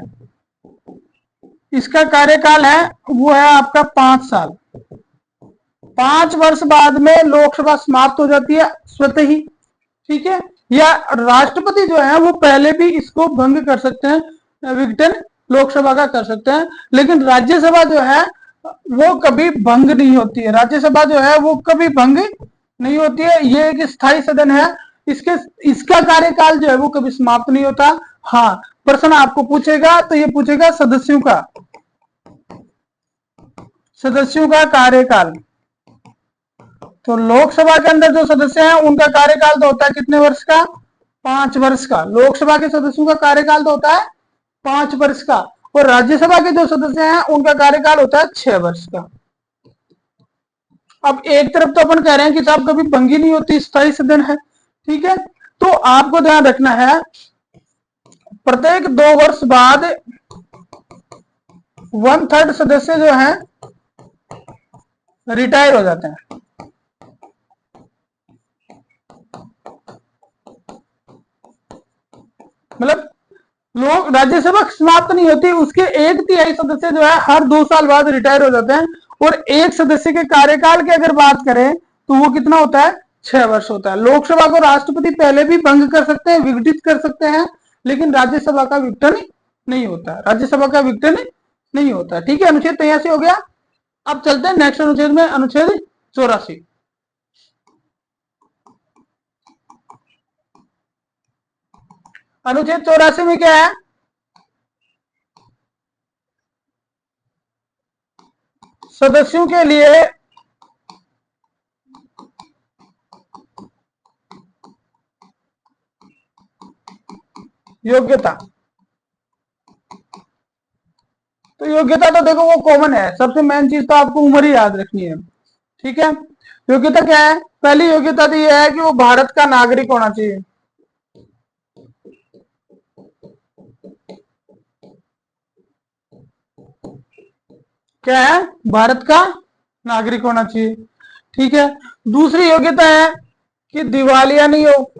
Speaker 1: इसका कार्यकाल है वो है आपका 5 साल। 5 वर्ष बाद में लोकसभा समाप्त हो जाती है स्वतः ही, ठीक है। या राष्ट्रपति जो है वो पहले भी इसको भंग कर सकते हैं, विघटन लोकसभा का कर सकते हैं। लेकिन राज्यसभा जो है वो कभी भंग नहीं होती है, राज्यसभा जो है वो कभी भंग नहीं होती है। ये एक स्थायी सदन है, इसका कार्यकाल जो है वो कभी समाप्त नहीं होता। हाँ, प्रश्न आपको पूछेगा तो ये पूछेगा सदस्यों का कार्यकाल। तो लोकसभा के अंदर जो सदस्य हैं उनका कार्यकाल तो होता है कितने वर्ष का, 5 वर्ष का। लोकसभा के सदस्यों का कार्यकाल तो होता है 5 वर्ष का, और राज्यसभा के जो सदस्य हैं उनका कार्यकाल होता है 6 वर्ष का। अब एक तरफ तो अपन कह रहे हैं कि साहब कभी भंगी नहीं होती, स्थायी सदन है, ठीक है। तो आपको ध्यान रखना है प्रत्येक 2 वर्ष बाद 1/3 सदस्य जो हैं रिटायर हो जाते हैं। मतलब लोग राज्यसभा समाप्त नहीं होती, उसके 1/3 सदस्य जो है हर 2 साल बाद रिटायर हो जाते हैं। और एक सदस्य के कार्यकाल की अगर बात करें तो वो कितना होता है, 6 वर्ष होता है। लोकसभा को राष्ट्रपति पहले भी भंग कर सकते हैं, विघटित कर सकते हैं, लेकिन राज्यसभा का विघटन नहीं होता, राज्यसभा का विघटन नहीं होता। ठीक है, अनुच्छेद 83 हो गया। अब चलते हैं नेक्स्ट अनुच्छेद में, अनुच्छेद 84। अनुच्छेद 84 में क्या है, सदस्यों के लिए योग्यता। तो योग्यता तो देखो वो कॉमन है, सबसे मेन चीज तो आपको उम्र ही याद रखनी है, ठीक है। योग्यता क्या है, पहली योग्यता तो यह है कि वो भारत का नागरिक होना चाहिए। क्या है, भारत का नागरिक होना चाहिए, ठीक है। दूसरी योग्यता है कि दिवालिया नहीं हो,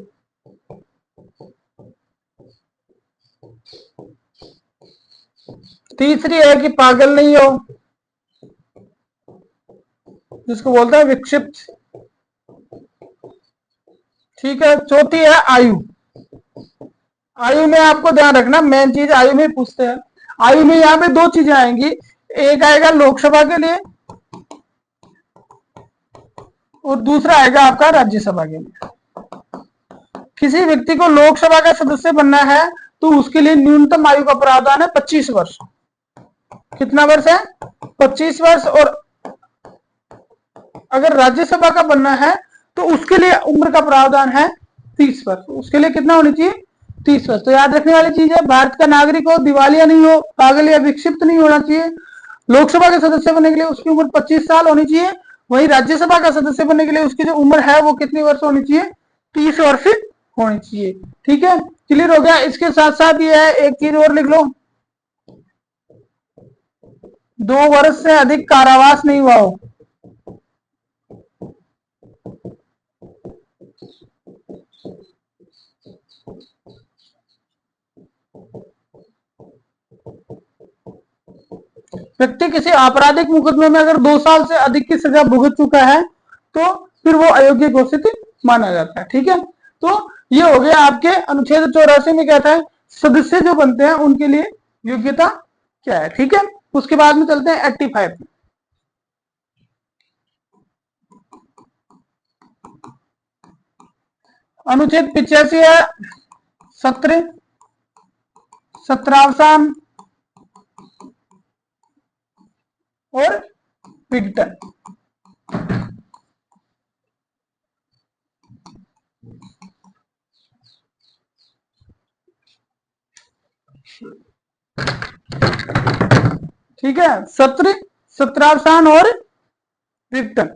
Speaker 1: तीसरी है कि पागल नहीं हो, जिसको बोलते हैं विक्षिप्त, ठीक है। चौथी है आयु। आयु में आपको ध्यान रखना, मेन चीज आयु में पूछते हैं। आयु में यहाँ पे 2 चीजें आएंगी, एक आएगा लोकसभा के लिए और दूसरा आएगा आपका राज्यसभा के लिए। किसी व्यक्ति को लोकसभा का सदस्य बनना है तो उसके लिए न्यूनतम आयु का प्रावधान है 25 वर्ष। कितना वर्ष है? 25 वर्ष। और अगर राज्यसभा का बनना है तो उसके लिए उम्र का प्रावधान है 30 वर्ष। उसके लिए कितना होनी चाहिए? 30 वर्ष। तो याद रखने वाली चीज है, भारत का नागरिक हो, दिवालिया नहीं हो, पागल या विक्षिप्त नहीं होना चाहिए। लोकसभा के सदस्य बनने के लिए उसकी उम्र 25 साल होनी चाहिए। वही राज्यसभा का सदस्य बनने के लिए उसकी जो उम्र है वो कितनी वर्ष होनी चाहिए? 30 वर्ष होनी चाहिए। ठीक है, क्लियर हो गया। इसके साथ साथ ये है, एक चीज और लिख लो, 2 वर्ष से अधिक कारावास नहीं हुआ हो। व्यक्ति किसी आपराधिक मुकदमे में अगर 2 साल से अधिक की सजा भुगत चुका है तो फिर वो अयोग्य घोषित माना जाता है। ठीक है, तो ये हो गया आपके अनुच्छेद 84 में कहता है सदस्य जो बनते हैं उनके लिए योग्यता क्या है। ठीक है, उसके बाद में चलते हैं 85 में। अनुच्छेद 85 है सत्र, सत्रावसान और विघटन। ठीक है, सत्र, सत्रावसान और विघटन।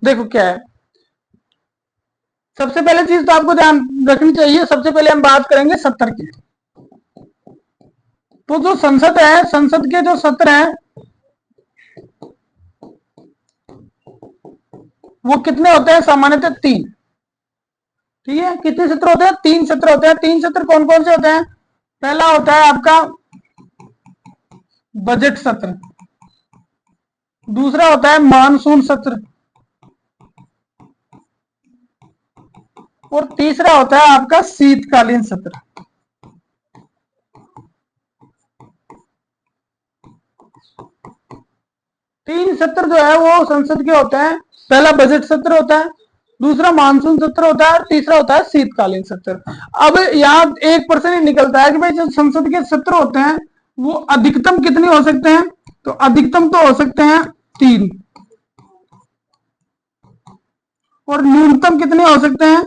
Speaker 1: देखो क्या है, सबसे पहले चीज तो आपको ध्यान रखनी चाहिए, सबसे पहले हम बात करेंगे सत्र की। तो जो संसद है, संसद के जो सत्र हैं वो कितने होते हैं? सामान्यतः 3। ठीक है, कितने सत्र होते हैं? 3 सत्र होते हैं। 3 सत्र कौन कौन से होते हैं? पहला होता है आपका बजट सत्र, दूसरा होता है मानसून सत्र, और तीसरा होता है आपका शीतकालीन सत्र। तीन सत्र जो है वो संसद के होते हैं। पहला बजट सत्र होता है, दूसरा मानसून सत्र होता है, और तीसरा होता है शीतकालीन सत्र। अब यहाँ एक प्रश्न ही निकलता है कि भाई जो संसद के सत्र होते हैं वो अधिकतम कितने हो सकते हैं? तो अधिकतम तो हो सकते हैं 3, और न्यूनतम कितने हो सकते हैं?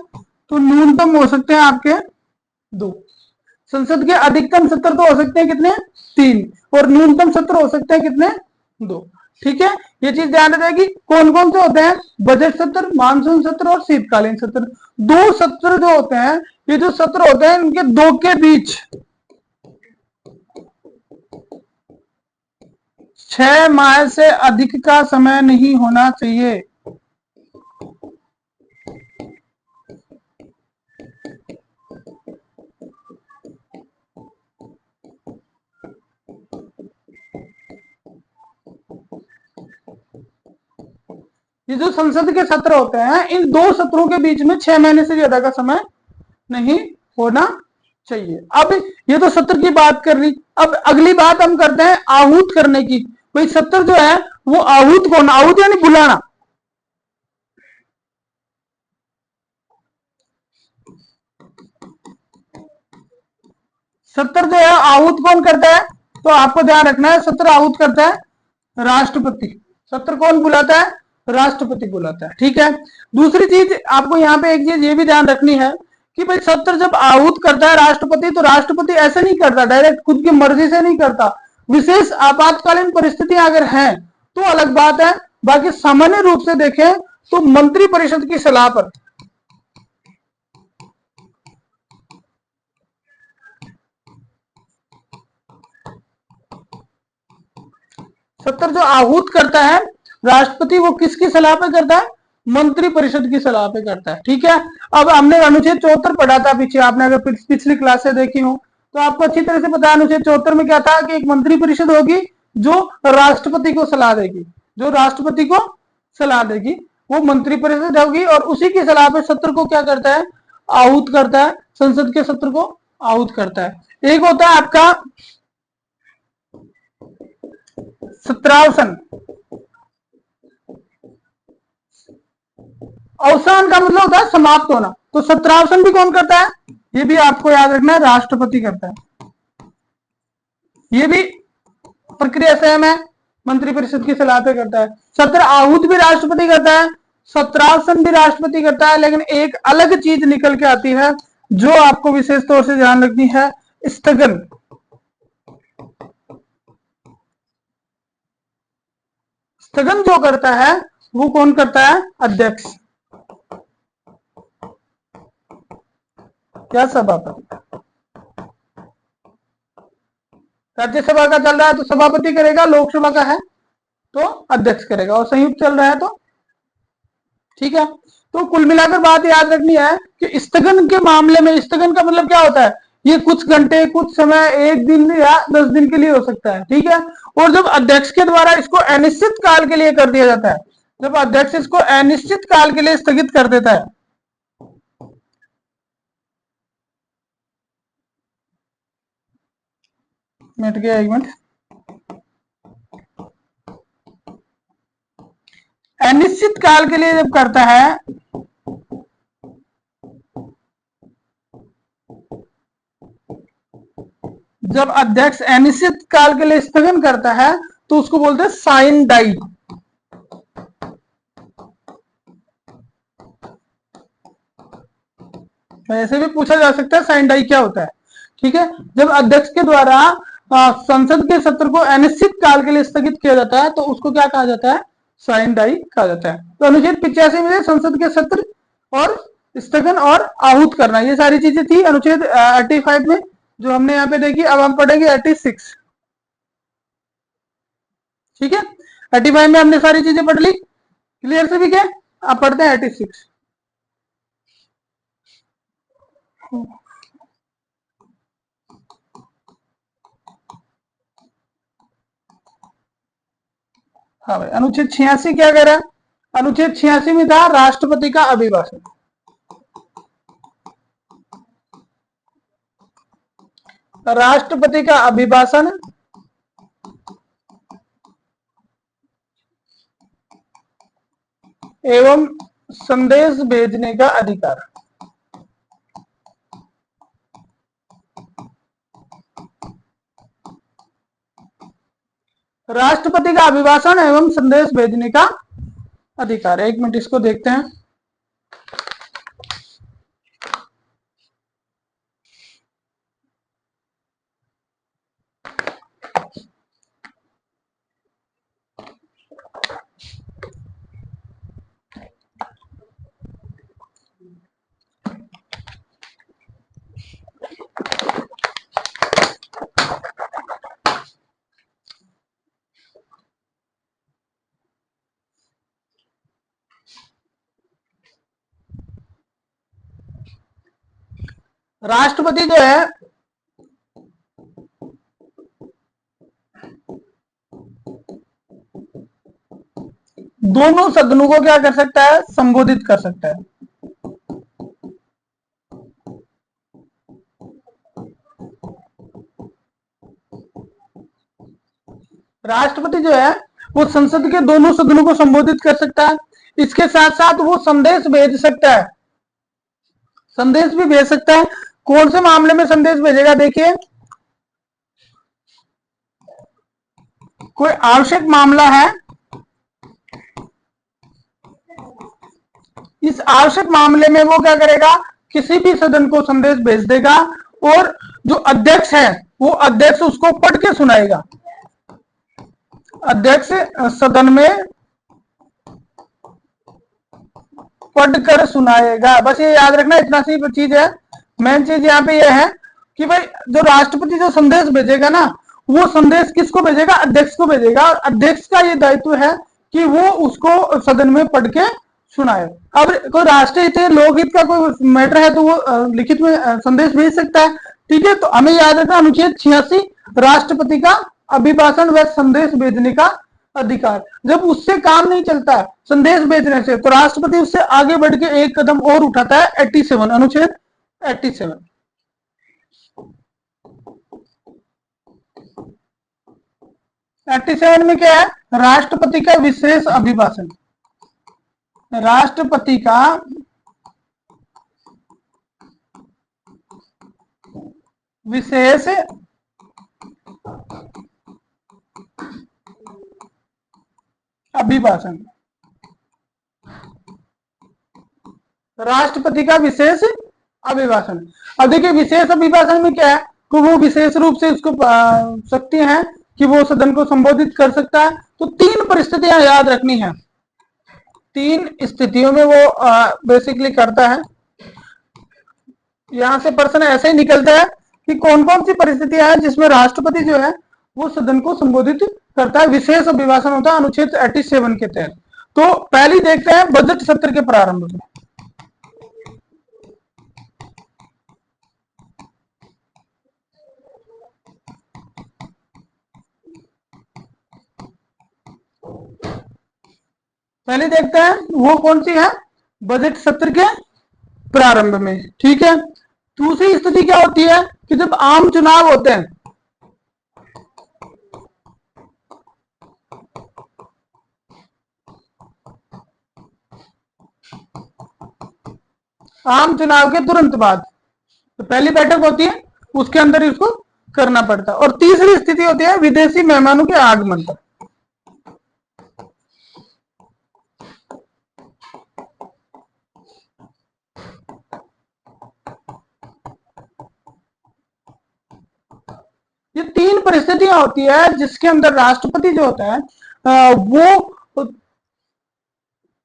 Speaker 1: तो न्यूनतम हो सकते हैं आपके 2। संसद के अधिकतम सत्र तो हो सकते हैं कितने? 3, और न्यूनतम सत्र हो सकते हैं कितने? 2। ठीक है, ये चीज ध्यान रखेगी। कौन कौन से होते हैं? बजट सत्र, मानसून सत्र और शीतकालीन सत्र। 2 सत्र जो होते हैं, ये जो सत्र होते हैं इनके 2 के बीच 6 माह से अधिक का समय नहीं होना चाहिए। ये जो संसद के सत्र होते हैं इन 2 सत्रों के बीच में 6 महीने से ज्यादा का समय नहीं होना चाहिए। अब ये तो सत्र की बात कर ली, अब अगली बात हम करते हैं आहूत करने की। भाई सत्र जो है वो आहूत कौन? आहूत यानी बुलाना। सत्र जो है आहूत कौन करता है? तो आपको ध्यान रखना है, सत्र आहूत करता है राष्ट्रपति। सत्र कौन बुलाता है? राष्ट्रपति बुलाता है। ठीक है, दूसरी चीज आपको यहाँ पे एक चीज ये भी ध्यान रखनी है कि भाई सत्र जब आहूत करता है राष्ट्रपति, तो राष्ट्रपति ऐसे नहीं करता, डायरेक्ट खुद की मर्जी से नहीं करता। विशेष आपातकालीन परिस्थितियां अगर हैं तो अलग बात है, बाकी सामान्य रूप से देखें तो मंत्रिपरिषद की सलाह पर सत्र जो आहूत करता है राष्ट्रपति, वो किसकी सलाह पे करता है? मंत्रिपरिषद की सलाह पे करता है। ठीक है, अब हमने अनुच्छेद 74 पढ़ा था पीछे, आपने अगर पिछली क्लास से देखी हो तो आपको अच्छी तरह से पता है अनुच्छेद 74 में क्या था कि एक मंत्रिपरिषद होगी जो राष्ट्रपति को सलाह देगी, जो राष्ट्रपति को सलाह देगी वो मंत्रिपरिषद होगी, और उसी की सलाह पे सत्र को क्या करता है? आहूत करता है, संसद के सत्र को आहूत करता है। एक होता है आपका सत्रावसन, अवसान का मतलब होता है समाप्त होना, तो सत्रावसान भी कौन करता है? ये भी आपको याद रखना है, राष्ट्रपति करता है। ये भी प्रक्रिया सेम है, मंत्रिपरिषद की सलाह पे करता है। सत्र आहूत भी राष्ट्रपति करता है, सत्रावसान भी राष्ट्रपति करता है, लेकिन एक अलग चीज निकल के आती है जो आपको विशेष तौर से ध्यान रखनी है, स्थगन। स्थगन जो करता है वो कौन करता है? अध्यक्ष या सभापति। राज्यसभा का चल रहा है तो सभापति करेगा, लोकसभा का है तो अध्यक्ष करेगा, और संयुक्त चल रहा है तो ठीक है। तो कुल मिलाकर बात याद रखनी है कि स्थगन के मामले में, स्थगन का मतलब क्या होता है? ये कुछ घंटे, कुछ समय, एक दिन या 10 दिन के लिए हो सकता है, ठीक है। और जब अध्यक्ष के द्वारा इसको अनिश्चित काल के लिए कर दिया जाता है, जब अध्यक्ष इसको अनिश्चित काल के लिए स्थगित कर देता है, मिट गया, एक मिनट। अनिश्चित काल के लिए जब करता है, जब अध्यक्ष अनिश्चित काल के लिए स्थगन करता है तो उसको बोलते हैं साइन डाई। ऐसे भी पूछा जा सकता है साइन डाई क्या होता है, ठीक है। जब अध्यक्ष के द्वारा संसद के सत्र को अनिश्चित काल के लिए स्थगित किया जाता है तो उसको क्या कहा जाता है? साइन डाई कहा जाता है। तो अनुच्छेद 85 में संसद के सत्र और स्थगन और आहूत करना, ये सारी चीजें थी अनुच्छेद 85 में जो हमने यहाँ पे देखी। अब हम पढ़ेंगे 86, ठीक है। 85 में हमने सारी चीजें पढ़ ली, क्लियर से भी क्या। अब पढ़ते हैं 86। हाँ भाई, अनुच्छेद 86 क्या कह रहा है? अनुच्छेद 86 में था राष्ट्रपति का अभिभाषण। राष्ट्रपति का अभिभाषण एवं संदेश भेजने का अधिकार। राष्ट्रपति का अभिभाषण एवं संदेश भेजने का अधिकार। एक मिनट इसको देखते हैं। राष्ट्रपति जो है दोनों सदनों को क्या कर सकता है? संबोधित कर सकता है। राष्ट्रपति जो है वो संसद के दोनों सदनों को संबोधित कर सकता है, इसके साथ साथ वो संदेश भेज सकता है, संदेश भी भेज सकता है। कौन से मामले में संदेश भेजेगा? देखिए, कोई आवश्यक मामला है, इस आवश्यक मामले में वो क्या करेगा? किसी भी सदन को संदेश भेज देगा और जो अध्यक्ष है वो अध्यक्ष उसको पढ़ के सुनाएगा। अध्यक्ष सदन में पढ़कर सुनाएगा। बस ये याद रखना, इतना सी चीज है। मेन चीज यहाँ पे ये है कि भाई जो राष्ट्रपति जो संदेश भेजेगा ना, वो संदेश किसको भेजेगा? अध्यक्ष को भेजेगा, और अध्यक्ष का ये दायित्व है कि वो उसको सदन में पढ़ के सुनाए। अब कोई राष्ट्रीय हित, लोकहित का कोई मैटर है तो वो लिखित में संदेश भेज सकता है, ठीक है। तो हमें याद रखना अनुच्छेद 86, राष्ट्रपति का अभिभाषण व संदेश भेजने का अधिकार। जब उससे काम नहीं चलता संदेश भेजने से, तो राष्ट्रपति उससे आगे बढ़ के एक कदम और उठाता है, 87, अनुच्छेद 87। में क्या है? राष्ट्रपति का विशेष अभिभाषण। राष्ट्रपति का विशेष अभिभाषण, राष्ट्रपति का विशेष अभिभाषण। अब देखिए विशेष अभिभाषण में क्या है, तो वो विशेष रूप से इसको शक्ति है कि वो सदन को संबोधित कर सकता है। तो तीन परिस्थितियां याद रखनी है, तीन स्थितियों में वो बेसिकली करता है। यहां से प्रश्न ऐसे ही निकलता है कि कौन कौन सी परिस्थितियां हैं जिसमें राष्ट्रपति जो है वो सदन को संबोधित करता है, विशेष अभिभाषण होता है अनुच्छेद 87 के तहत। तो पहली देखते हैं बजट सत्र के प्रारंभ में। पहले देखते हैं वो कौन सी है, बजट सत्र के प्रारंभ में, ठीक है। दूसरी स्थिति क्या होती है कि जब आम चुनाव होते हैं, आम चुनाव के तुरंत बाद, तो पहली बैठक होती है उसके अंदर इसको करना पड़ता है। और तीसरी स्थिति होती है विदेशी मेहमानों के आगमन पर। ये तीन परिस्थितियां होती है जिसके अंदर राष्ट्रपति जो होता है वो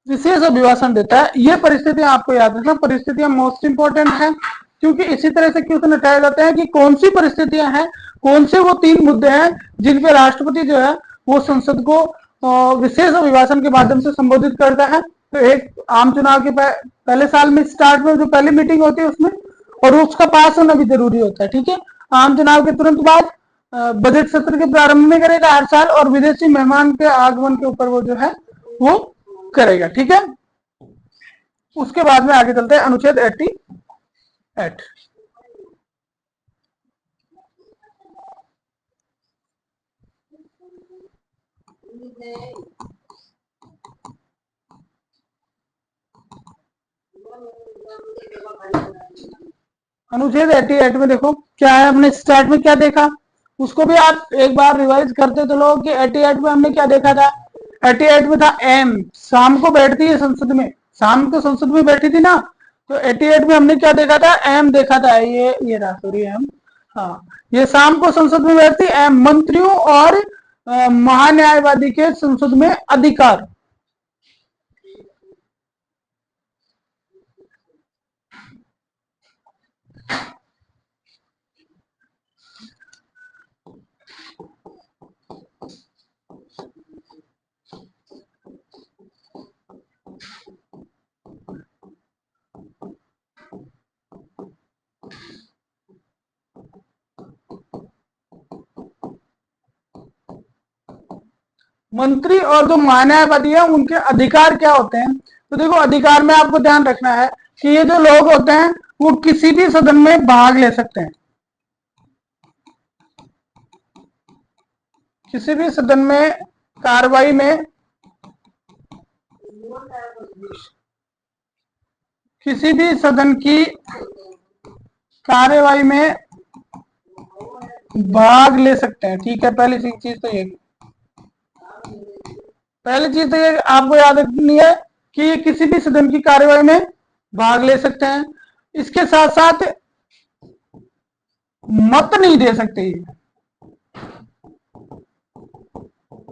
Speaker 1: विशेष अभिभाषण देता है। ये परिस्थितियां आपको याद रखना, परिस्थितियां मोस्ट इंपॉर्टेंट है, क्योंकि इसी तरह से क्वेश्चन उठाए जाते हैं कि कौन सी परिस्थितियां हैं, कौन से वो तीन मुद्दे हैं जिन पे राष्ट्रपति जो है वो संसद को विशेष अभिभाषण के माध्यम से संबोधित करता है। तो एक आम चुनाव के पहले साल में स्टार्ट में जो पहली मीटिंग होती है उसमें, और उसका पास होना भी जरूरी होता है, ठीक है। आम चुनाव के तुरंत बाद बजट सत्र के प्रारंभ में करेगा हर साल, और विदेशी मेहमान के आगमन के ऊपर वो जो है वो करेगा, ठीक है। उसके बाद में आगे चलते हैं अनुच्छेद 88। अनुच्छेद 88 में देखो क्या है, हमने स्टार्ट में क्या देखा उसको भी आप एक बार रिवाइज करते चलो कि 88 में हमने क्या देखा था। 88 में था एम, शाम को बैठती है संसद में, शाम को संसद में बैठी थी ना, तो 88 में हमने क्या देखा था, एम देखा था, ये रहा, सॉरी एम, हाँ, ये शाम को संसद में बैठती एम, मंत्रियों और महान्यायवादी के संसद में अधिकार। मंत्री और जो महान्यायवादी है उनके अधिकार क्या होते हैं। तो देखो अधिकार में आपको ध्यान रखना है कि ये जो लोग होते हैं वो किसी भी सदन में भाग ले सकते हैं, किसी भी सदन में कार्रवाई में, किसी भी सदन की कार्यवाही में भाग ले सकते हैं, ठीक है। पहली चीज तो ये, पहली चीज तो ये आपको याद रखनी है कि ये किसी भी सदन की कार्यवाही में भाग ले सकते हैं। इसके साथ साथ मत नहीं दे सकते,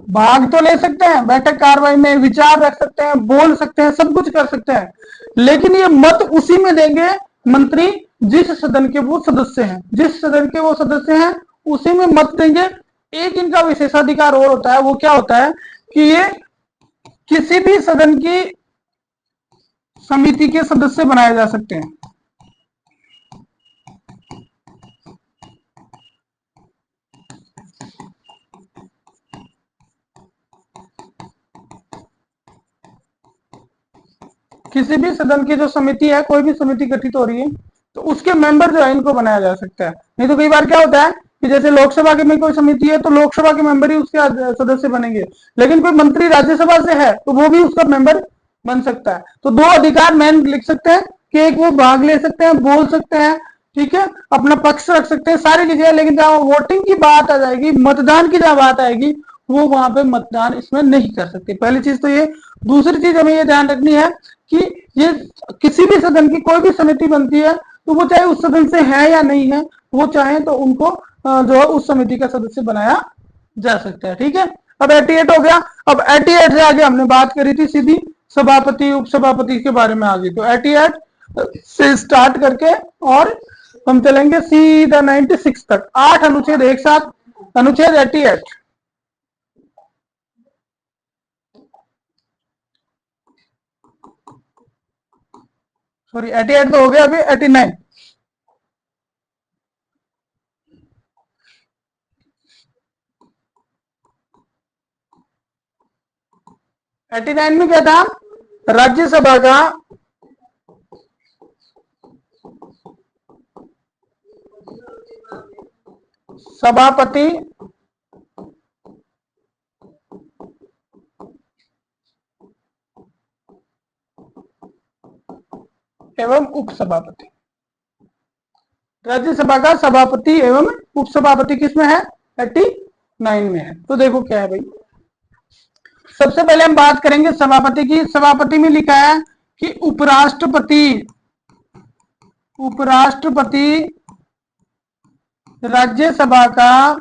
Speaker 1: भाग तो ले सकते हैं बैठक कार्रवाई में, विचार रख सकते हैं, बोल सकते हैं, सब कुछ कर सकते हैं, लेकिन ये मत उसी में देंगे मंत्री जिस सदन के वो सदस्य हैं, जिस सदन के वो सदस्य हैं उसी में मत देंगे। एक इनका विशेषाधिकार और होता है, वो क्या होता है कि ये किसी भी सदन की समिति के सदस्य बनाए जा सकते हैं। किसी भी सदन की जो समिति है, कोई भी समिति गठित हो रही है तो उसके मेंबर जो है इनको बनाया जा सकता है। नहीं तो कई बार क्या होता है कि जैसे लोकसभा के में कोई समिति है तो लोकसभा के मेंबर ही उसके सदस्य बनेंगे, लेकिन कोई मंत्री राज्यसभा से है तो वो भी उसका मेंबर बन सकता है। तो दो अधिकार मैन लिख सकते हैं कि एक वो भाग ले सकते हैं, बोल सकते हैं, ठीक है, अपना पक्ष रख सकते हैं, सारी चीजें, लेकिन जहां वोटिंग की बात आ जाएगी, मतदान की जहां बात आएगी, वो वहां पे मतदान इसमें नहीं कर सकते। पहली चीज तो ये। दूसरी चीज हमें ये ध्यान रखनी है कि ये किसी भी सदन की कोई भी समिति बनती है तो वो चाहे उस सदन से है या नहीं है, वो चाहे तो उनको जो है उस समिति का सदस्य बनाया जा सकता है। ठीक है, अब 88 हो गया। अब 88 से आगे हमने बात करी थी सीधी सभापति उपसभापति के बारे में आगे, तो 88 से स्टार्ट करके और हम चलेंगे सीधा 96 तक, 8 अनुच्छेद एक साथ। अनुच्छेद 88, सॉरी 88 तो हो गया, अभी 89। एटी नाइन में क्या था? राज्यसभा का सभापति एवं उपसभापति। राज्यसभा का सभापति एवं उपसभापति किसमें है? 89 में है। तो देखो क्या है भाई, सबसे पहले हम बात करेंगे सभापति की। सभापति में लिखा है कि उपराष्ट्रपति राज्यसभा का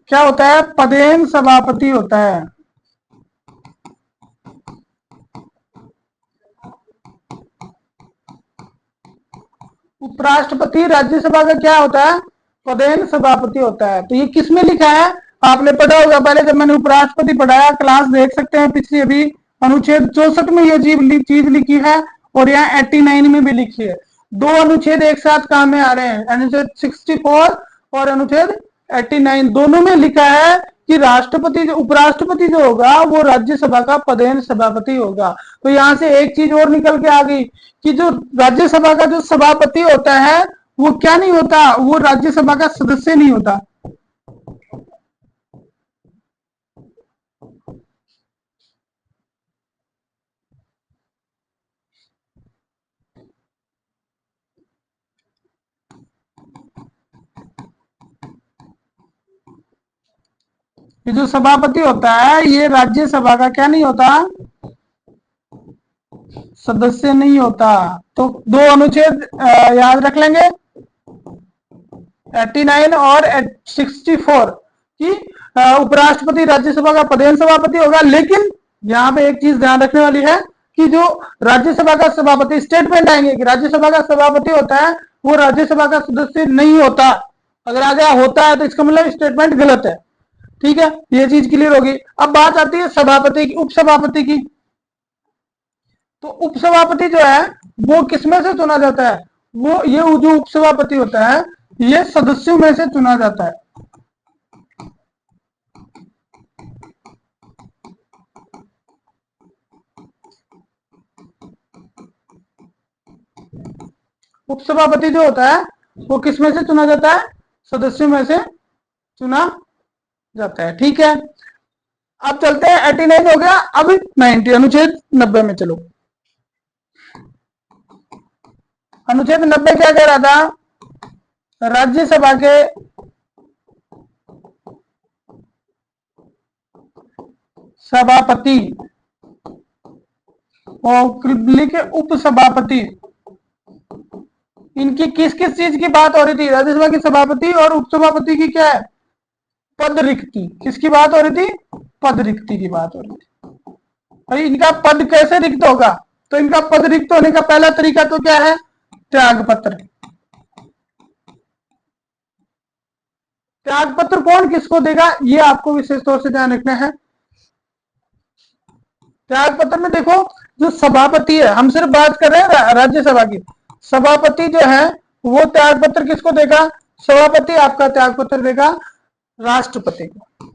Speaker 1: क्या होता है? पदेन सभापति होता है। उपराष्ट्रपति राज्यसभा का क्या होता है? पदेन सभापति होता है। तो ये किसमें लिखा है? आपने पढ़ा होगा पहले, जब मैंने उपराष्ट्रपति पढ़ाया, क्लास देख सकते हैं पिछली, अभी अनुच्छेद 64 में ये चीज लिखी है और यहाँ 89 में भी लिखी है। दो अनुच्छेद एक साथ काम में आ रहे हैं, अनुच्छेद 64 और अनुच्छेद 89, दोनों में लिखा है कि राष्ट्रपति उपराष्ट्रपति जो होगा वो राज्यसभा का पदेन सभापति होगा। तो यहां से एक चीज और निकल के आ गई कि जो राज्यसभा का जो सभापति होता है वो क्या नहीं होता? वो राज्यसभा का सदस्य नहीं होता। ये जो सभापति होता है ये राज्यसभा का क्या नहीं होता? सदस्य नहीं होता। तो दो अनुच्छेद याद रख लेंगे, 89 और 64 की उपराष्ट्रपति राज्यसभा का पदेन सभापति होगा। लेकिन यहाँ पे एक चीज ध्यान रखने वाली है कि जो राज्यसभा का सभापति, स्टेटमेंट आएंगे कि राज्यसभा का सभापति होता है वो राज्यसभा का सदस्य नहीं होता। अगर आ गया होता है तो इसका मतलब स्टेटमेंट गलत है। ठीक है, ये चीज क्लियर होगी। अब बात आती है सभापति की, उपसभापति की। तो उपसभापति जो है वो किसमें से चुना जाता है? वो ये जो उपसभापति होता है ये सदस्यों में से चुना जाता है। उपसभापति जो होता है वो किसमें से चुना जाता है? सदस्यों में से चुना जाता है। ठीक है, अब चलते हैं, 89 हो गया, अब 90, अनुच्छेद 90 में चलो। अनुच्छेद 90 क्या कह रहा था? राज्यसभा के सभापति और लिखे उपसभापति, इनकी किस किस चीज की बात हो रही थी? राज्यसभा के सभापति और उपसभापति की क्या है? पद रिक्ति। किसकी बात हो रही थी? पद रिक्ति की बात हो रही थी। भाई इनका पद कैसे रिक्त होगा? तो इनका पद रिक्त होने का पहला तरीका तो क्या है? त्यागपत्र। त्यागपत्र कौन किसको देगा ये आपको विशेष तौर से ध्यान रखना है। त्यागपत्र में देखो, जो सभापति है, हम सिर्फ बात कर रहे हैं राज्यसभा की, सभापति जो है वो त्यागपत्र किसको देगा? सभापति आपका त्यागपत्र देगा राष्ट्रपति को।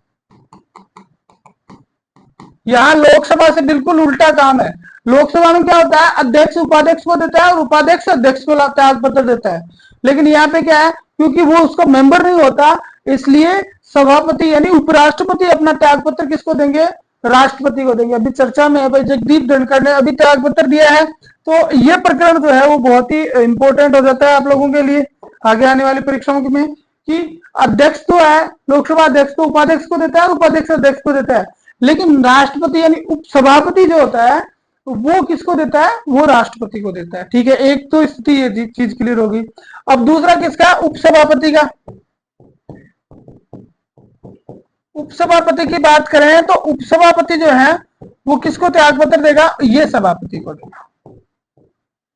Speaker 1: यहां लोकसभा से बिल्कुल उल्टा काम है। लोकसभा में क्या होता है? अध्यक्ष उपाध्यक्ष को देता है और उपाध्यक्ष अध्यक्ष को त्यागपत्र देता है। लेकिन यहाँ पे क्या है, क्योंकि वो उसका मेंबर नहीं होता, इसलिए सभापति यानी उपराष्ट्रपति अपना त्याग पत्र किसको देंगे? राष्ट्रपति को देंगे। अभी चर्चा में है भाई, जगदीप धनखड़ ने अभी त्याग पत्र दिया है, तो ये प्रकरण जो है वो बहुत ही इंपॉर्टेंट हो जाता है आप लोगों के लिए आगे आने वाली परीक्षाओं में, कि अध्यक्ष तो है, लोकसभा अध्यक्ष तो उपाध्यक्ष को देता है और उपाध्यक्ष अध्यक्ष को देता है, लेकिन राष्ट्रपति यानी उपसभापति जो होता है वो किसको देता है? वो राष्ट्रपति को देता है। ठीक है, एक तो स्थिति ये चीज क्लियर होगी। अब दूसरा किसका? उपसभापति का। उपसभापति की बात करें तो उपसभापति जो है वो किसको त्याग पत्र देगा? ये सभापति को देगा।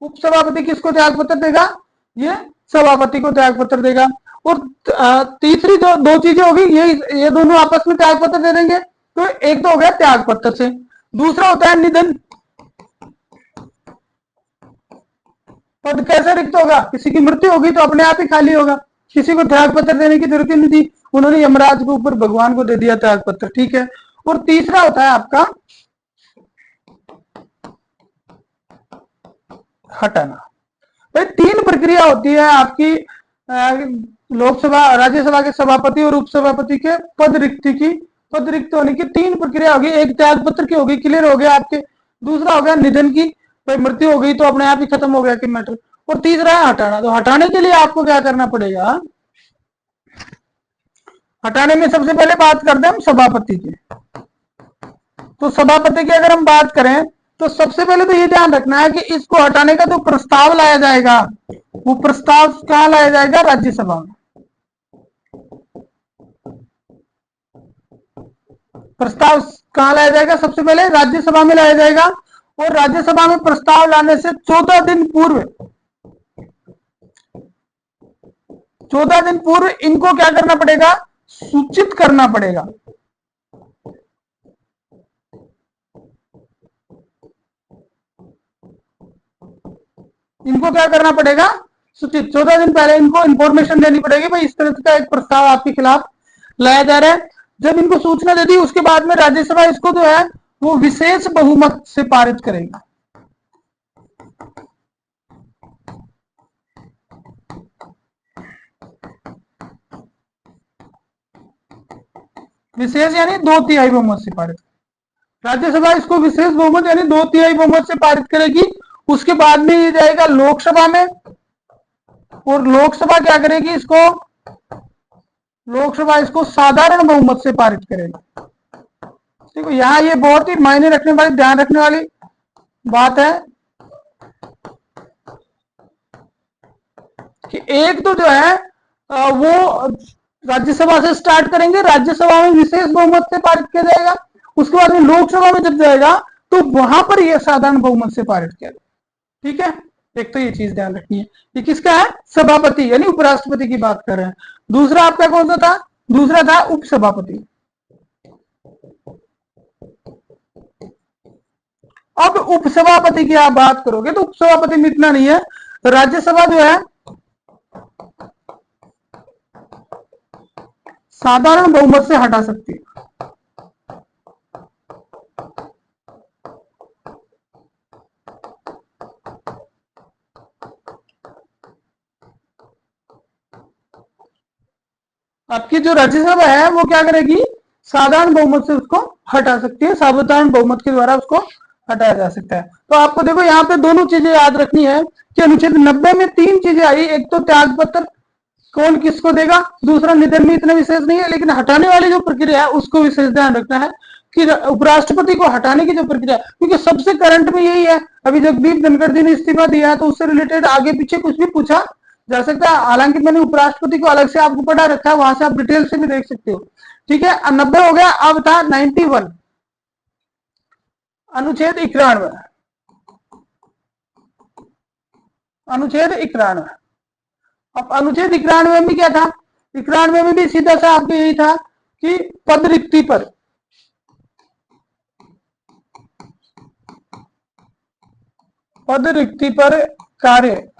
Speaker 1: उपसभापति किसको त्याग पत्र देगा? ये सभापति को त्याग पत्र देगा। और तीसरी जो दो चीजें होगी, ये दोनों आपस में त्याग पत्र दे देंगे। तो एक तो हो गया त्याग पत्र से, दूसरा होता है निधन। पद कैसे रिक्त होगा? किसी की मृत्यु होगी तो अपने आप ही खाली होगा, किसी को त्याग पत्र देने की जरूरत ही नहीं थी, उन्होंने यमराज के ऊपर भगवान को दे दिया त्याग पत्र। ठीक है। और तीसरा होता है आपका हटाना। भाई तीन प्रक्रिया होती है आपकी लोकसभा राज्यसभा के सभापति और उपसभापति के पद रिक्ति की। पद रिक्त होने की तीन प्रक्रिया होगी, एक त्याग पत्र की होगी, क्लियर हो गया आपके, दूसरा हो गया निधन की, भाई मृत्यु हो गई तो अपने आप ही खत्म हो गया कि मैटर, और तीसरा है हटाना। तो हटाने के लिए आपको क्या करना पड़ेगा? हटाने में सबसे पहले बात करते हैं हम सभापति की। तो सभापति की अगर हम बात करें तो सबसे पहले तो ये ध्यान रखना है कि इसको हटाने का जो प्रस्ताव लाया जाएगा वो प्रस्ताव कहां लाया जाएगा? राज्यसभा में। प्रस्ताव कहां लाया जाएगा? सबसे पहले राज्यसभा में लाया जाएगा। और राज्यसभा में प्रस्ताव लाने से 14 दिन पूर्व इनको क्या करना पड़ेगा? सूचित करना पड़ेगा। इनको क्या करना पड़ेगा? सूचित। 14 दिन पहले इनको इंफॉर्मेशन देनी पड़ेगी, भाई इस तरह का एक प्रस्ताव आपके खिलाफ लाया जा रहा है। जब इनको सूचना दे दी उसके बाद में राज्यसभा इसको जो है वो विशेष बहुमत से पारित करेगा। विशेष यानी 2/3 बहुमत से पारित। राज्यसभा इसको विशेष बहुमत यानी 2/3 बहुमत से पारित करेगी। उसके बाद में ये जाएगा लोकसभा में, और लोकसभा क्या करेगी? लोकसभा इसको साधारण बहुमत से पारित करेगी। देखो यहां ये बहुत ही मायने रखने वाली, ध्यान रखने वाली बात है कि एक तो जो है वो राज्यसभा से स्टार्ट करेंगे, राज्यसभा में विशेष बहुमत से पारित किया जाएगा, उसके बाद में लोकसभा में जब जाएगा तो वहां पर यह साधारण बहुमत से पारित किया जाएगा। ठीक है, एक तो ये चीज ध्यान रखनी है। ये किसका है? सभापति यानी उपराष्ट्रपति की बात कर रहे हैं। दूसरा आपका कौन सा था? दूसरा था उपसभापति। अब उपसभापति की आप बात करोगे तो उपसभापति में इतना नहीं है, राज्यसभा जो है साधारण बहुमत से हटा सकती है। आपकी जो राज्यसभा है वो क्या करेगी? साधारण बहुमत से उसको हटा सकती है, साधारण बहुमत के द्वारा उसको हटाया जा सकता है। तो आपको देखो यहाँ पे दोनों चीजें याद रखनी है कि अनुच्छेद 90 में 3 चीजें आई, एक तो त्याग पत्र कौन किसको देगा, दूसरा निधन में इतना विशेष नहीं है, लेकिन हटाने वाली जो प्रक्रिया है उसको विशेष ध्यान रखना है कि उपराष्ट्रपति को हटाने की जो प्रक्रिया, क्योंकि सबसे करंट में यही है। अभी जगदीप धनखड़ जी ने इस्तीफा दिया है तो उससे रिलेटेड आगे पीछे कुछ भी पूछा जा सकता है। हालांकि मैंने उपराष्ट्रपति को अलग से आपको पढ़ा रखा है, वहां से आप डिटेल से भी देख सकते हो। ठीक है, 90 हो गया। अब था 91 अनुच्छेद 91। अनुच्छेद 91। अब अनुच्छेद 91 में क्या था? 91 में भी सीधा सा आपको यही था कि पद रिक्ति पर कार्य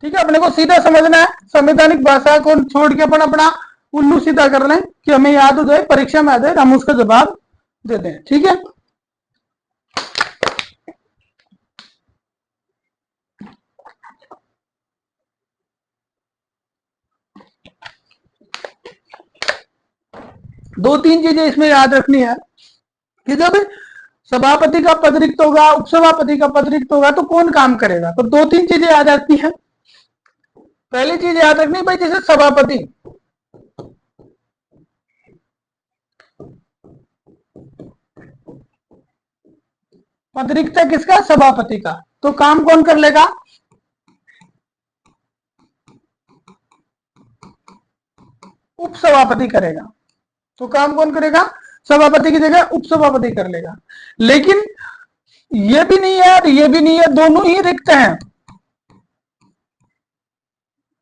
Speaker 1: ठीक है, अपने को सीधा समझना है, संवैधानिक भाषा को छोड़ के अपन अपना उल्लू सीधा कर लें कि हमें याद हो जाए, परीक्षा में आ जाए, हम उसका जवाब दे दें। ठीक है, दो तीन चीजें इसमें याद रखनी है कि जब सभापति का पद रिक्त होगा, उपसभापति का पद रिक्त होगा, तो कौन काम करेगा। तो दो तीन चीजें याद आती हैं। पहली चीज याद रखनी भाई, जैसे सभापति, पद रिक्त है किसका, सभापति का, तो काम कौन कर लेगा, उपसभापति करेगा। तो काम कौन करेगा, सभापति की जगह उपसभापति कर लेगा। लेकिन ये भी नहीं है और ये भी नहीं है, दोनों ही रिक्त हैं।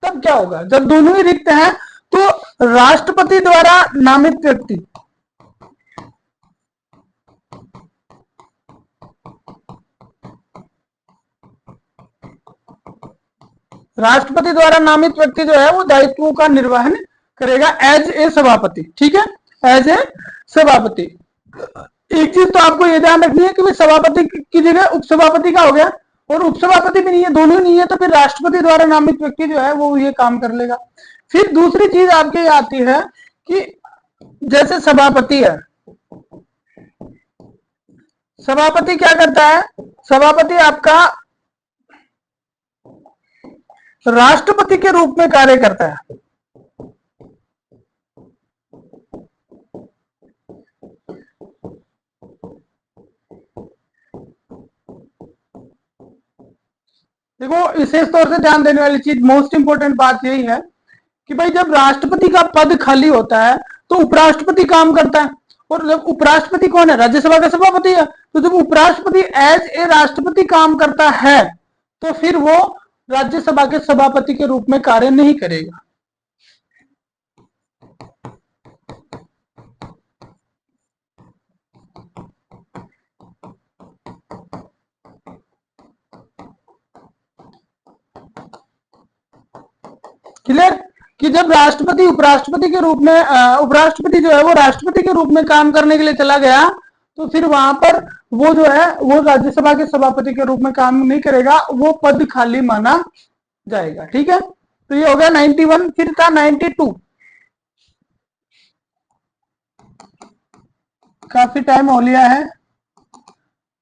Speaker 1: तब क्या होगा, जब दोनों ही रिक्त हैं तो राष्ट्रपति द्वारा नामित व्यक्ति, राष्ट्रपति द्वारा नामित व्यक्ति जो है वो दायित्वों का निर्वहन करेगा एज ए सभापति। ठीक है, एज ए सभापति। एक चीज तो आपको ये ध्यान रखनी है कि भाई सभापति की जगह उपसभापति का हो गया, और उपसभापति भी नहीं है, दोनों नहीं है, तो फिर राष्ट्रपति द्वारा नामित व्यक्ति जो है वो ये काम कर लेगा। फिर दूसरी चीज आपके आती है कि जैसे सभापति है, सभापति क्या करता है, सभापति आपका राष्ट्रपति के रूप में कार्य करता है। देखो, विशेष तौर से ध्यान देने वाली चीज, मोस्ट इंपोर्टेंट बात यही है कि भाई जब राष्ट्रपति का पद खाली होता है तो उपराष्ट्रपति काम करता है, और जब उपराष्ट्रपति कौन है, राज्यसभा का सभापति है। तो जब उपराष्ट्रपति एज ए राष्ट्रपति काम करता है तो फिर वो राज्यसभा के सभापति के रूप में कार्य नहीं करेगा। क्लियर, कि जब राष्ट्रपति उपराष्ट्रपति के रूप में उपराष्ट्रपति जो है वो राष्ट्रपति के रूप में काम करने के लिए चला गया, तो फिर वहां पर वो जो है वो राज्यसभा के सभापति के रूप में काम नहीं करेगा, वो पद खाली माना जाएगा। ठीक है, तो ये हो गया 91। फिर था 92, काफी टाइम हो लिया है।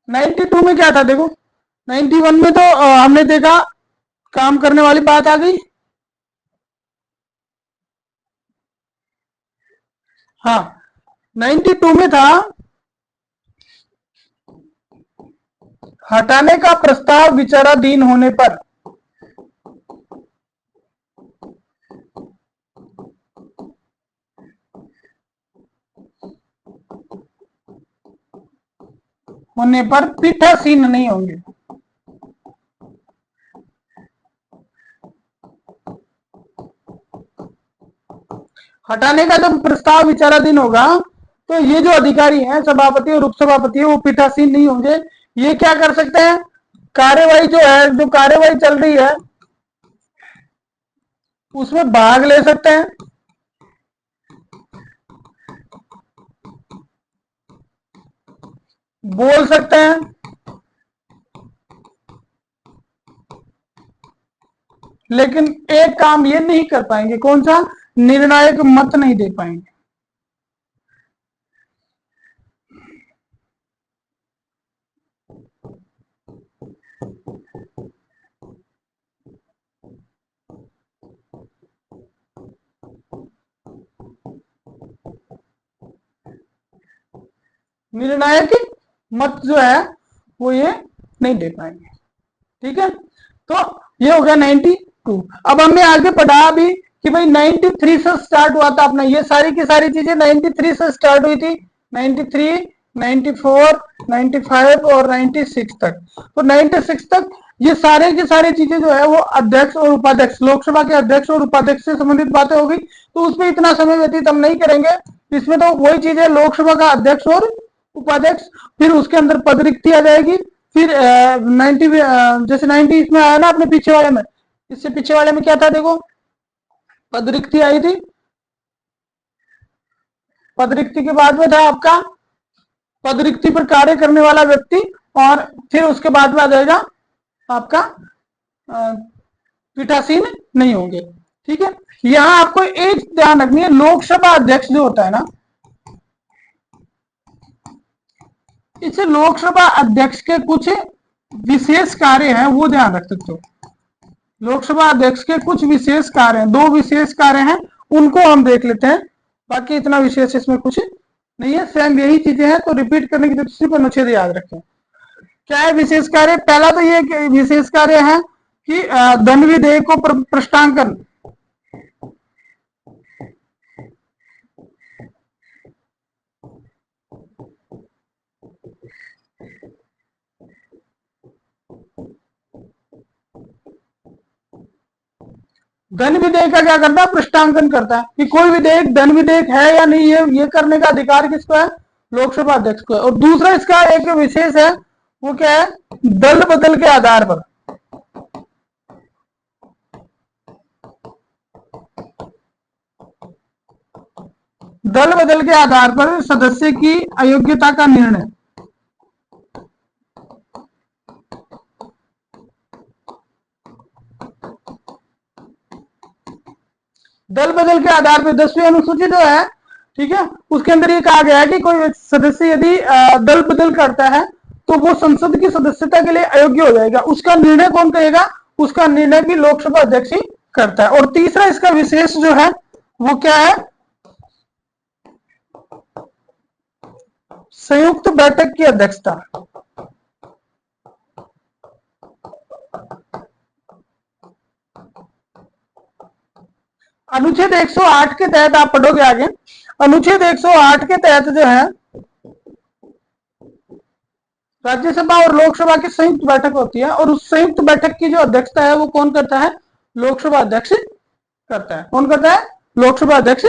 Speaker 1: 92 में क्या था, देखो 91 में तो हमने देखा काम करने वाली बात आ गई। हाँ, 92 में था हटाने का प्रस्ताव विचाराधीन होने पर पीठासीन नहीं होंगे। हटाने का जब प्रस्ताव विचाराधीन होगा तो ये जो अधिकारी हैं, सभापति और उपसभापति, वो पीठासीन नहीं होंगे। ये क्या कर सकते हैं, कार्यवाही जो है, जो कार्यवाही चल रही है उसमें भाग ले सकते हैं, बोल सकते हैं, लेकिन एक काम ये नहीं कर पाएंगे, कौन सा, निर्णायक मत नहीं दे पाएंगे। निर्णायक मत जो है वो ये नहीं दे पाएंगे। ठीक है, तो ये हो गया 92। अब हमने आगे पढ़ा भी कि भाई 93 से स्टार्ट हुआ था अपना, ये सारी की सारी चीजें 93 से स्टार्ट हुई थी, 93, 94, 95 और 96 तक। तो 96 तक ये सारे की सारी चीजें जो है वो अध्यक्ष और उपाध्यक्ष, लोकसभा के अध्यक्ष और उपाध्यक्ष से संबंधित बातें होगी, तो उसमें इतना समय व्यतीत हम नहीं करेंगे। इसमें तो वही चीजें, लोकसभा का अध्यक्ष और उपाध्यक्ष, फिर उसके अंदर पद रिक्ति आ जाएगी। फिर 90 जैसे 90 इसमें आया ना अपने पीछे वाले में, इससे पीछे वाले में क्या था, देखो पद रिक्ति आई थी, पद रिक्ति के बाद में था आपका पद रिक्ति पर कार्य करने वाला व्यक्ति, और फिर उसके बाद में आ जाएगा आपका पीठासीन नहीं होंगे। ठीक है, यहां आपको एक ध्यान रखनी है, लोकसभा अध्यक्ष जो होता है ना, इसे लोकसभा अध्यक्ष के कुछ विशेष कार्य हैं, वो ध्यान रख सकते हो। लोकसभा अध्यक्ष के कुछ विशेष कार्य हैं, 2 विशेष कार्य हैं, उनको हम देख लेते हैं। बाकी इतना विशेष इसमें कुछ नहीं है, सेम यही चीजें हैं, तो रिपीट करने की जरूरत सिर्फ अनुच्छेद याद रखें। क्या है विशेष कार्य? पहला तो ये विशेष कार्य है कि धन विधेयक को प्रश्नांकन, धन विधेयक का क्या करता है? प्रश्नांकन करता है कि कोई विधेयक धन विधेयक है या नहीं है, ये करने का अधिकार किसको है? लोकसभा अध्यक्ष को है। और दूसरा इसका एक विशेष है, वो क्या है? दल बदल के आधार पर, दल बदल के आधार पर सदस्य की अयोग्यता का निर्णय, दल बदल के आधार पर 10वीं अनुसूची जो है, ठीक है, उसके अंदर ये कहा गया है कि कोई सदस्य यदि दल बदल करता है तो वो संसद की सदस्यता के लिए अयोग्य हो जाएगा। उसका निर्णय कौन करेगा? उसका निर्णय भी लोकसभा अध्यक्ष ही करता है। और तीसरा इसका विशेष जो है वो क्या है? संयुक्त बैठक की अध्यक्षता। अनुच्छेद 108 के तहत आप पढ़ोगे आगे, अनुच्छेद 108 के तहत जो है राज्यसभा और लोकसभा की संयुक्त बैठक होती है, और उस संयुक्त बैठक की जो अध्यक्षता है वो कौन करता है? लोकसभा अध्यक्ष करता है। कौन करता है? लोकसभा अध्यक्ष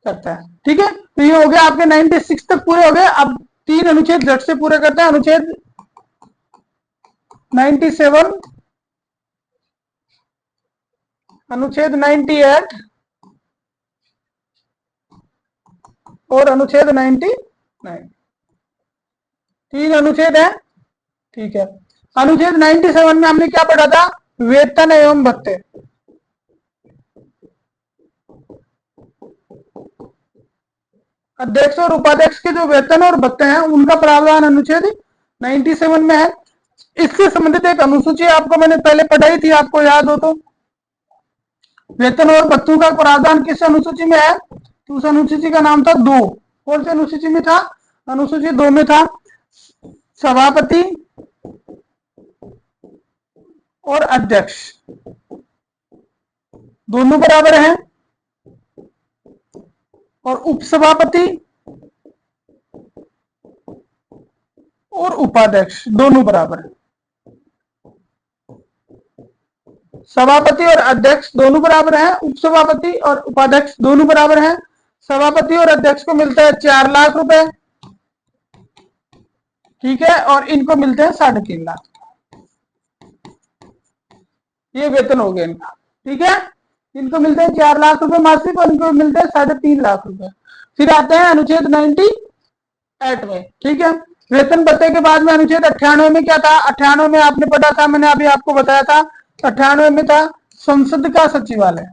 Speaker 1: करता है। ठीक है, तो ये हो गया आपके 96 तक पूरे हो गए। अब 3 अनुच्छेद झट से पूरे करते हैं। अनुच्छेद 97, अनुच्छेद 98 और अनुच्छेद 99, 3 अनुच्छेद है। ठीक है, अनुच्छेद 97 में हमने क्या पढ़ा था? वेतन एवं भत्ते। अध्यक्ष और उपाध्यक्ष के जो वेतन और भत्ते हैं उनका प्रावधान अनुच्छेद 97 में है। इससे संबंधित एक अनुसूची आपको मैंने पहले पढ़ाई थी, आपको याद हो तो। वेतन और भत्तों का प्रावधान किस अनुसूची में है? तो उस अनुसूची का नाम था 2। कौन सी अनुसूची में था? अनुसूची 2 में था। सभापति और अध्यक्ष दोनों बराबर हैं, और उपसभापति और उपाध्यक्ष दोनों बराबर हैं। सभापति और अध्यक्ष दोनों बराबर हैं, उपसभापति और उपाध्यक्ष दोनों बराबर हैं। सभापति और अध्यक्ष को मिलता है 4 लाख रुपए, ठीक है, और इनको मिलते हैं 3.5 लाख। ये वेतन हो गया इनका। ठीक है, इनको मिलते हैं 4 लाख रुपए मासिक और इनको मिलते हैं 3.5 लाख रुपए। फिर आते हैं अनुच्छेद 98 में। ठीक है, वेतन भत्ते के बाद में अनुच्छेद 98 में क्या था? 98 में आपने पढ़ा था, मैंने अभी आपको बताया था। 98 में था संसद का सचिवालय।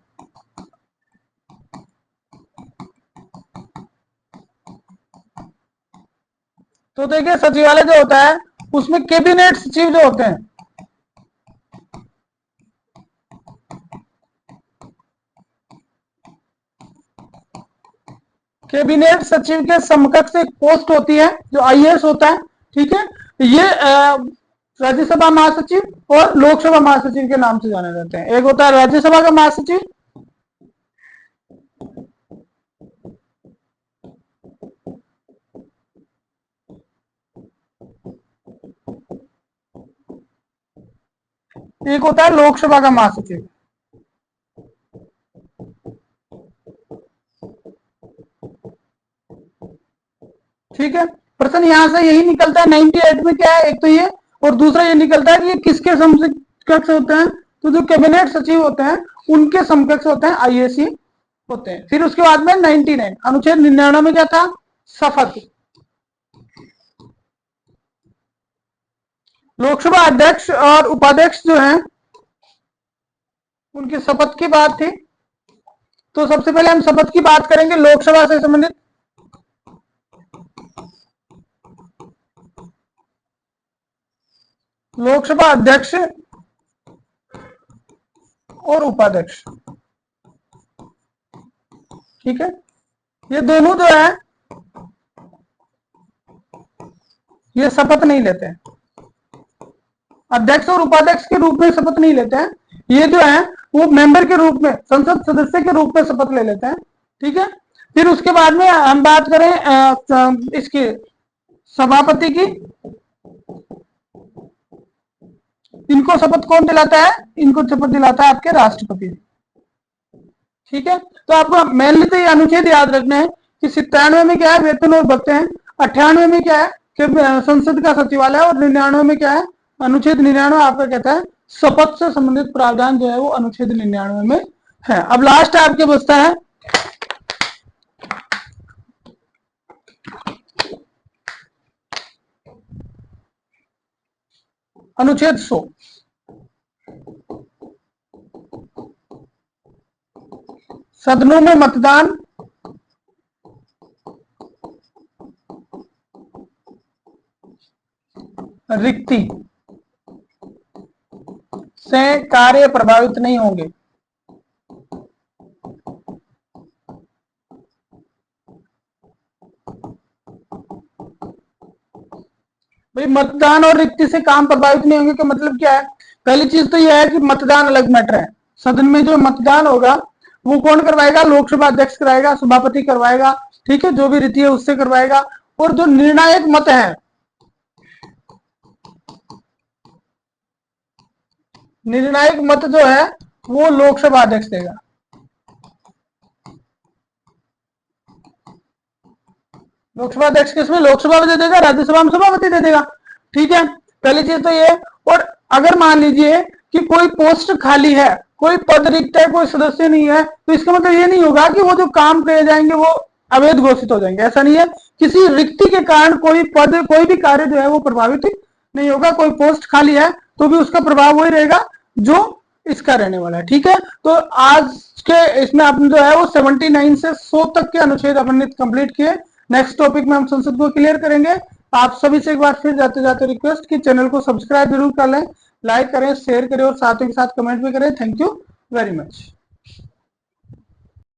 Speaker 1: तो देखिए सचिवालय जो होता है उसमें कैबिनेट सचिव जो होते हैं, कैबिनेट सचिव के समकक्ष एक पोस्ट होती है जो आईएएस होता है। ठीक है, ये राज्यसभा महासचिव और लोकसभा महासचिव के नाम से जाने जाते हैं। एक होता है राज्यसभा का महासचिव, एक होता है लोकसभा का महासचिव। ठीक है, प्रश्न यहां से यही निकलता है 98 में क्या है? एक तो ये, और दूसरा ये निकलता है कि ये किसके समकक्ष होते हैं? तो जो कैबिनेट सचिव होते हैं उनके समकक्ष होते हैं, आईएएस होते हैं। फिर उसके बाद में 99 अनुच्छेद 99 में क्या था? शपथ। लोकसभा अध्यक्ष और उपाध्यक्ष जो हैं उनकी शपथ की बात थी। तो सबसे पहले हम शपथ की बात करेंगे लोकसभा से संबंधित। लोकसभा अध्यक्ष और उपाध्यक्ष, ठीक है। ये दोनों जो है ये शपथ नहीं लेते हैं, अध्यक्ष और उपाध्यक्ष के रूप में शपथ नहीं लेते हैं, ये जो है वो मेंबर के रूप में, संसद सदस्य के रूप में शपथ ले लेते हैं, ठीक है। फिर उसके बाद में हम बात करें इसकी सभापति की, इनको शपथ कौन दिलाता है, इनको शपथ दिलाता है आपके राष्ट्रपति, ठीक है। तो आपको मेनली तो ये अनुच्छेद याद रखना है कि 97 में क्या है, वेतन और भत्ते हैं, 98 में क्या है कि संसद का सचिवालय, और 99 में क्या है, अनुच्छेद 99 आपका कहता है शपथ से संबंधित प्रावधान जो है वो अनुच्छेद 99 में है। अब लास्ट आपके बचता है अनुच्छेद 100। सदनों में मतदान रिक्ति से कार्य प्रभावित नहीं होंगे। भाई मतदान और रिक्ति से काम प्रभावित नहीं होंगे का मतलब क्या है? पहली चीज तो यह है कि मतदान अलग मैटर है। सदन में जो मतदान होगा वो कौन करवाएगा? लोकसभा अध्यक्ष कराएगा, सभापति करवाएगा, ठीक है, जो भी रीति है उससे करवाएगा। और जो निर्णायक मत है, निर्णायक मत जो है वो लोकसभा अध्यक्ष देगा। लोकसभा अध्यक्ष किसमें? लोकसभा में दे देगा, राज्यसभा में सभापति दे देगा, ठीक है। पहली चीज तो ये। और अगर मान लीजिए कि कोई पोस्ट खाली है, कोई पद रिक्त है, कोई सदस्य नहीं है, तो इसका मतलब ये नहीं होगा कि वो जो काम किए जाएंगे वो अवैध घोषित हो जाएंगे, ऐसा नहीं है। किसी रिक्ति के कारण कोई पद, कोई भी कार्य जो है वो प्रभावित नहीं होगा। कोई पोस्ट खाली है तो भी उसका प्रभाव वही रहेगा जो इसका रहने वाला है, ठीक है। तो आज के इसमें अपन जो है वो 79 से 100 तक के अनुच्छेद अपन ने कंप्लीट किए। नेक्स्ट टॉपिक में हम संसद को क्लियर करेंगे। आप सभी से एक बार फिर जाते जाते रिक्वेस्ट कि चैनल को सब्सक्राइब जरूर कर लें, लाइक करें, शेयर करें और साथियों के साथ कमेंट भी करें। Thank you very much.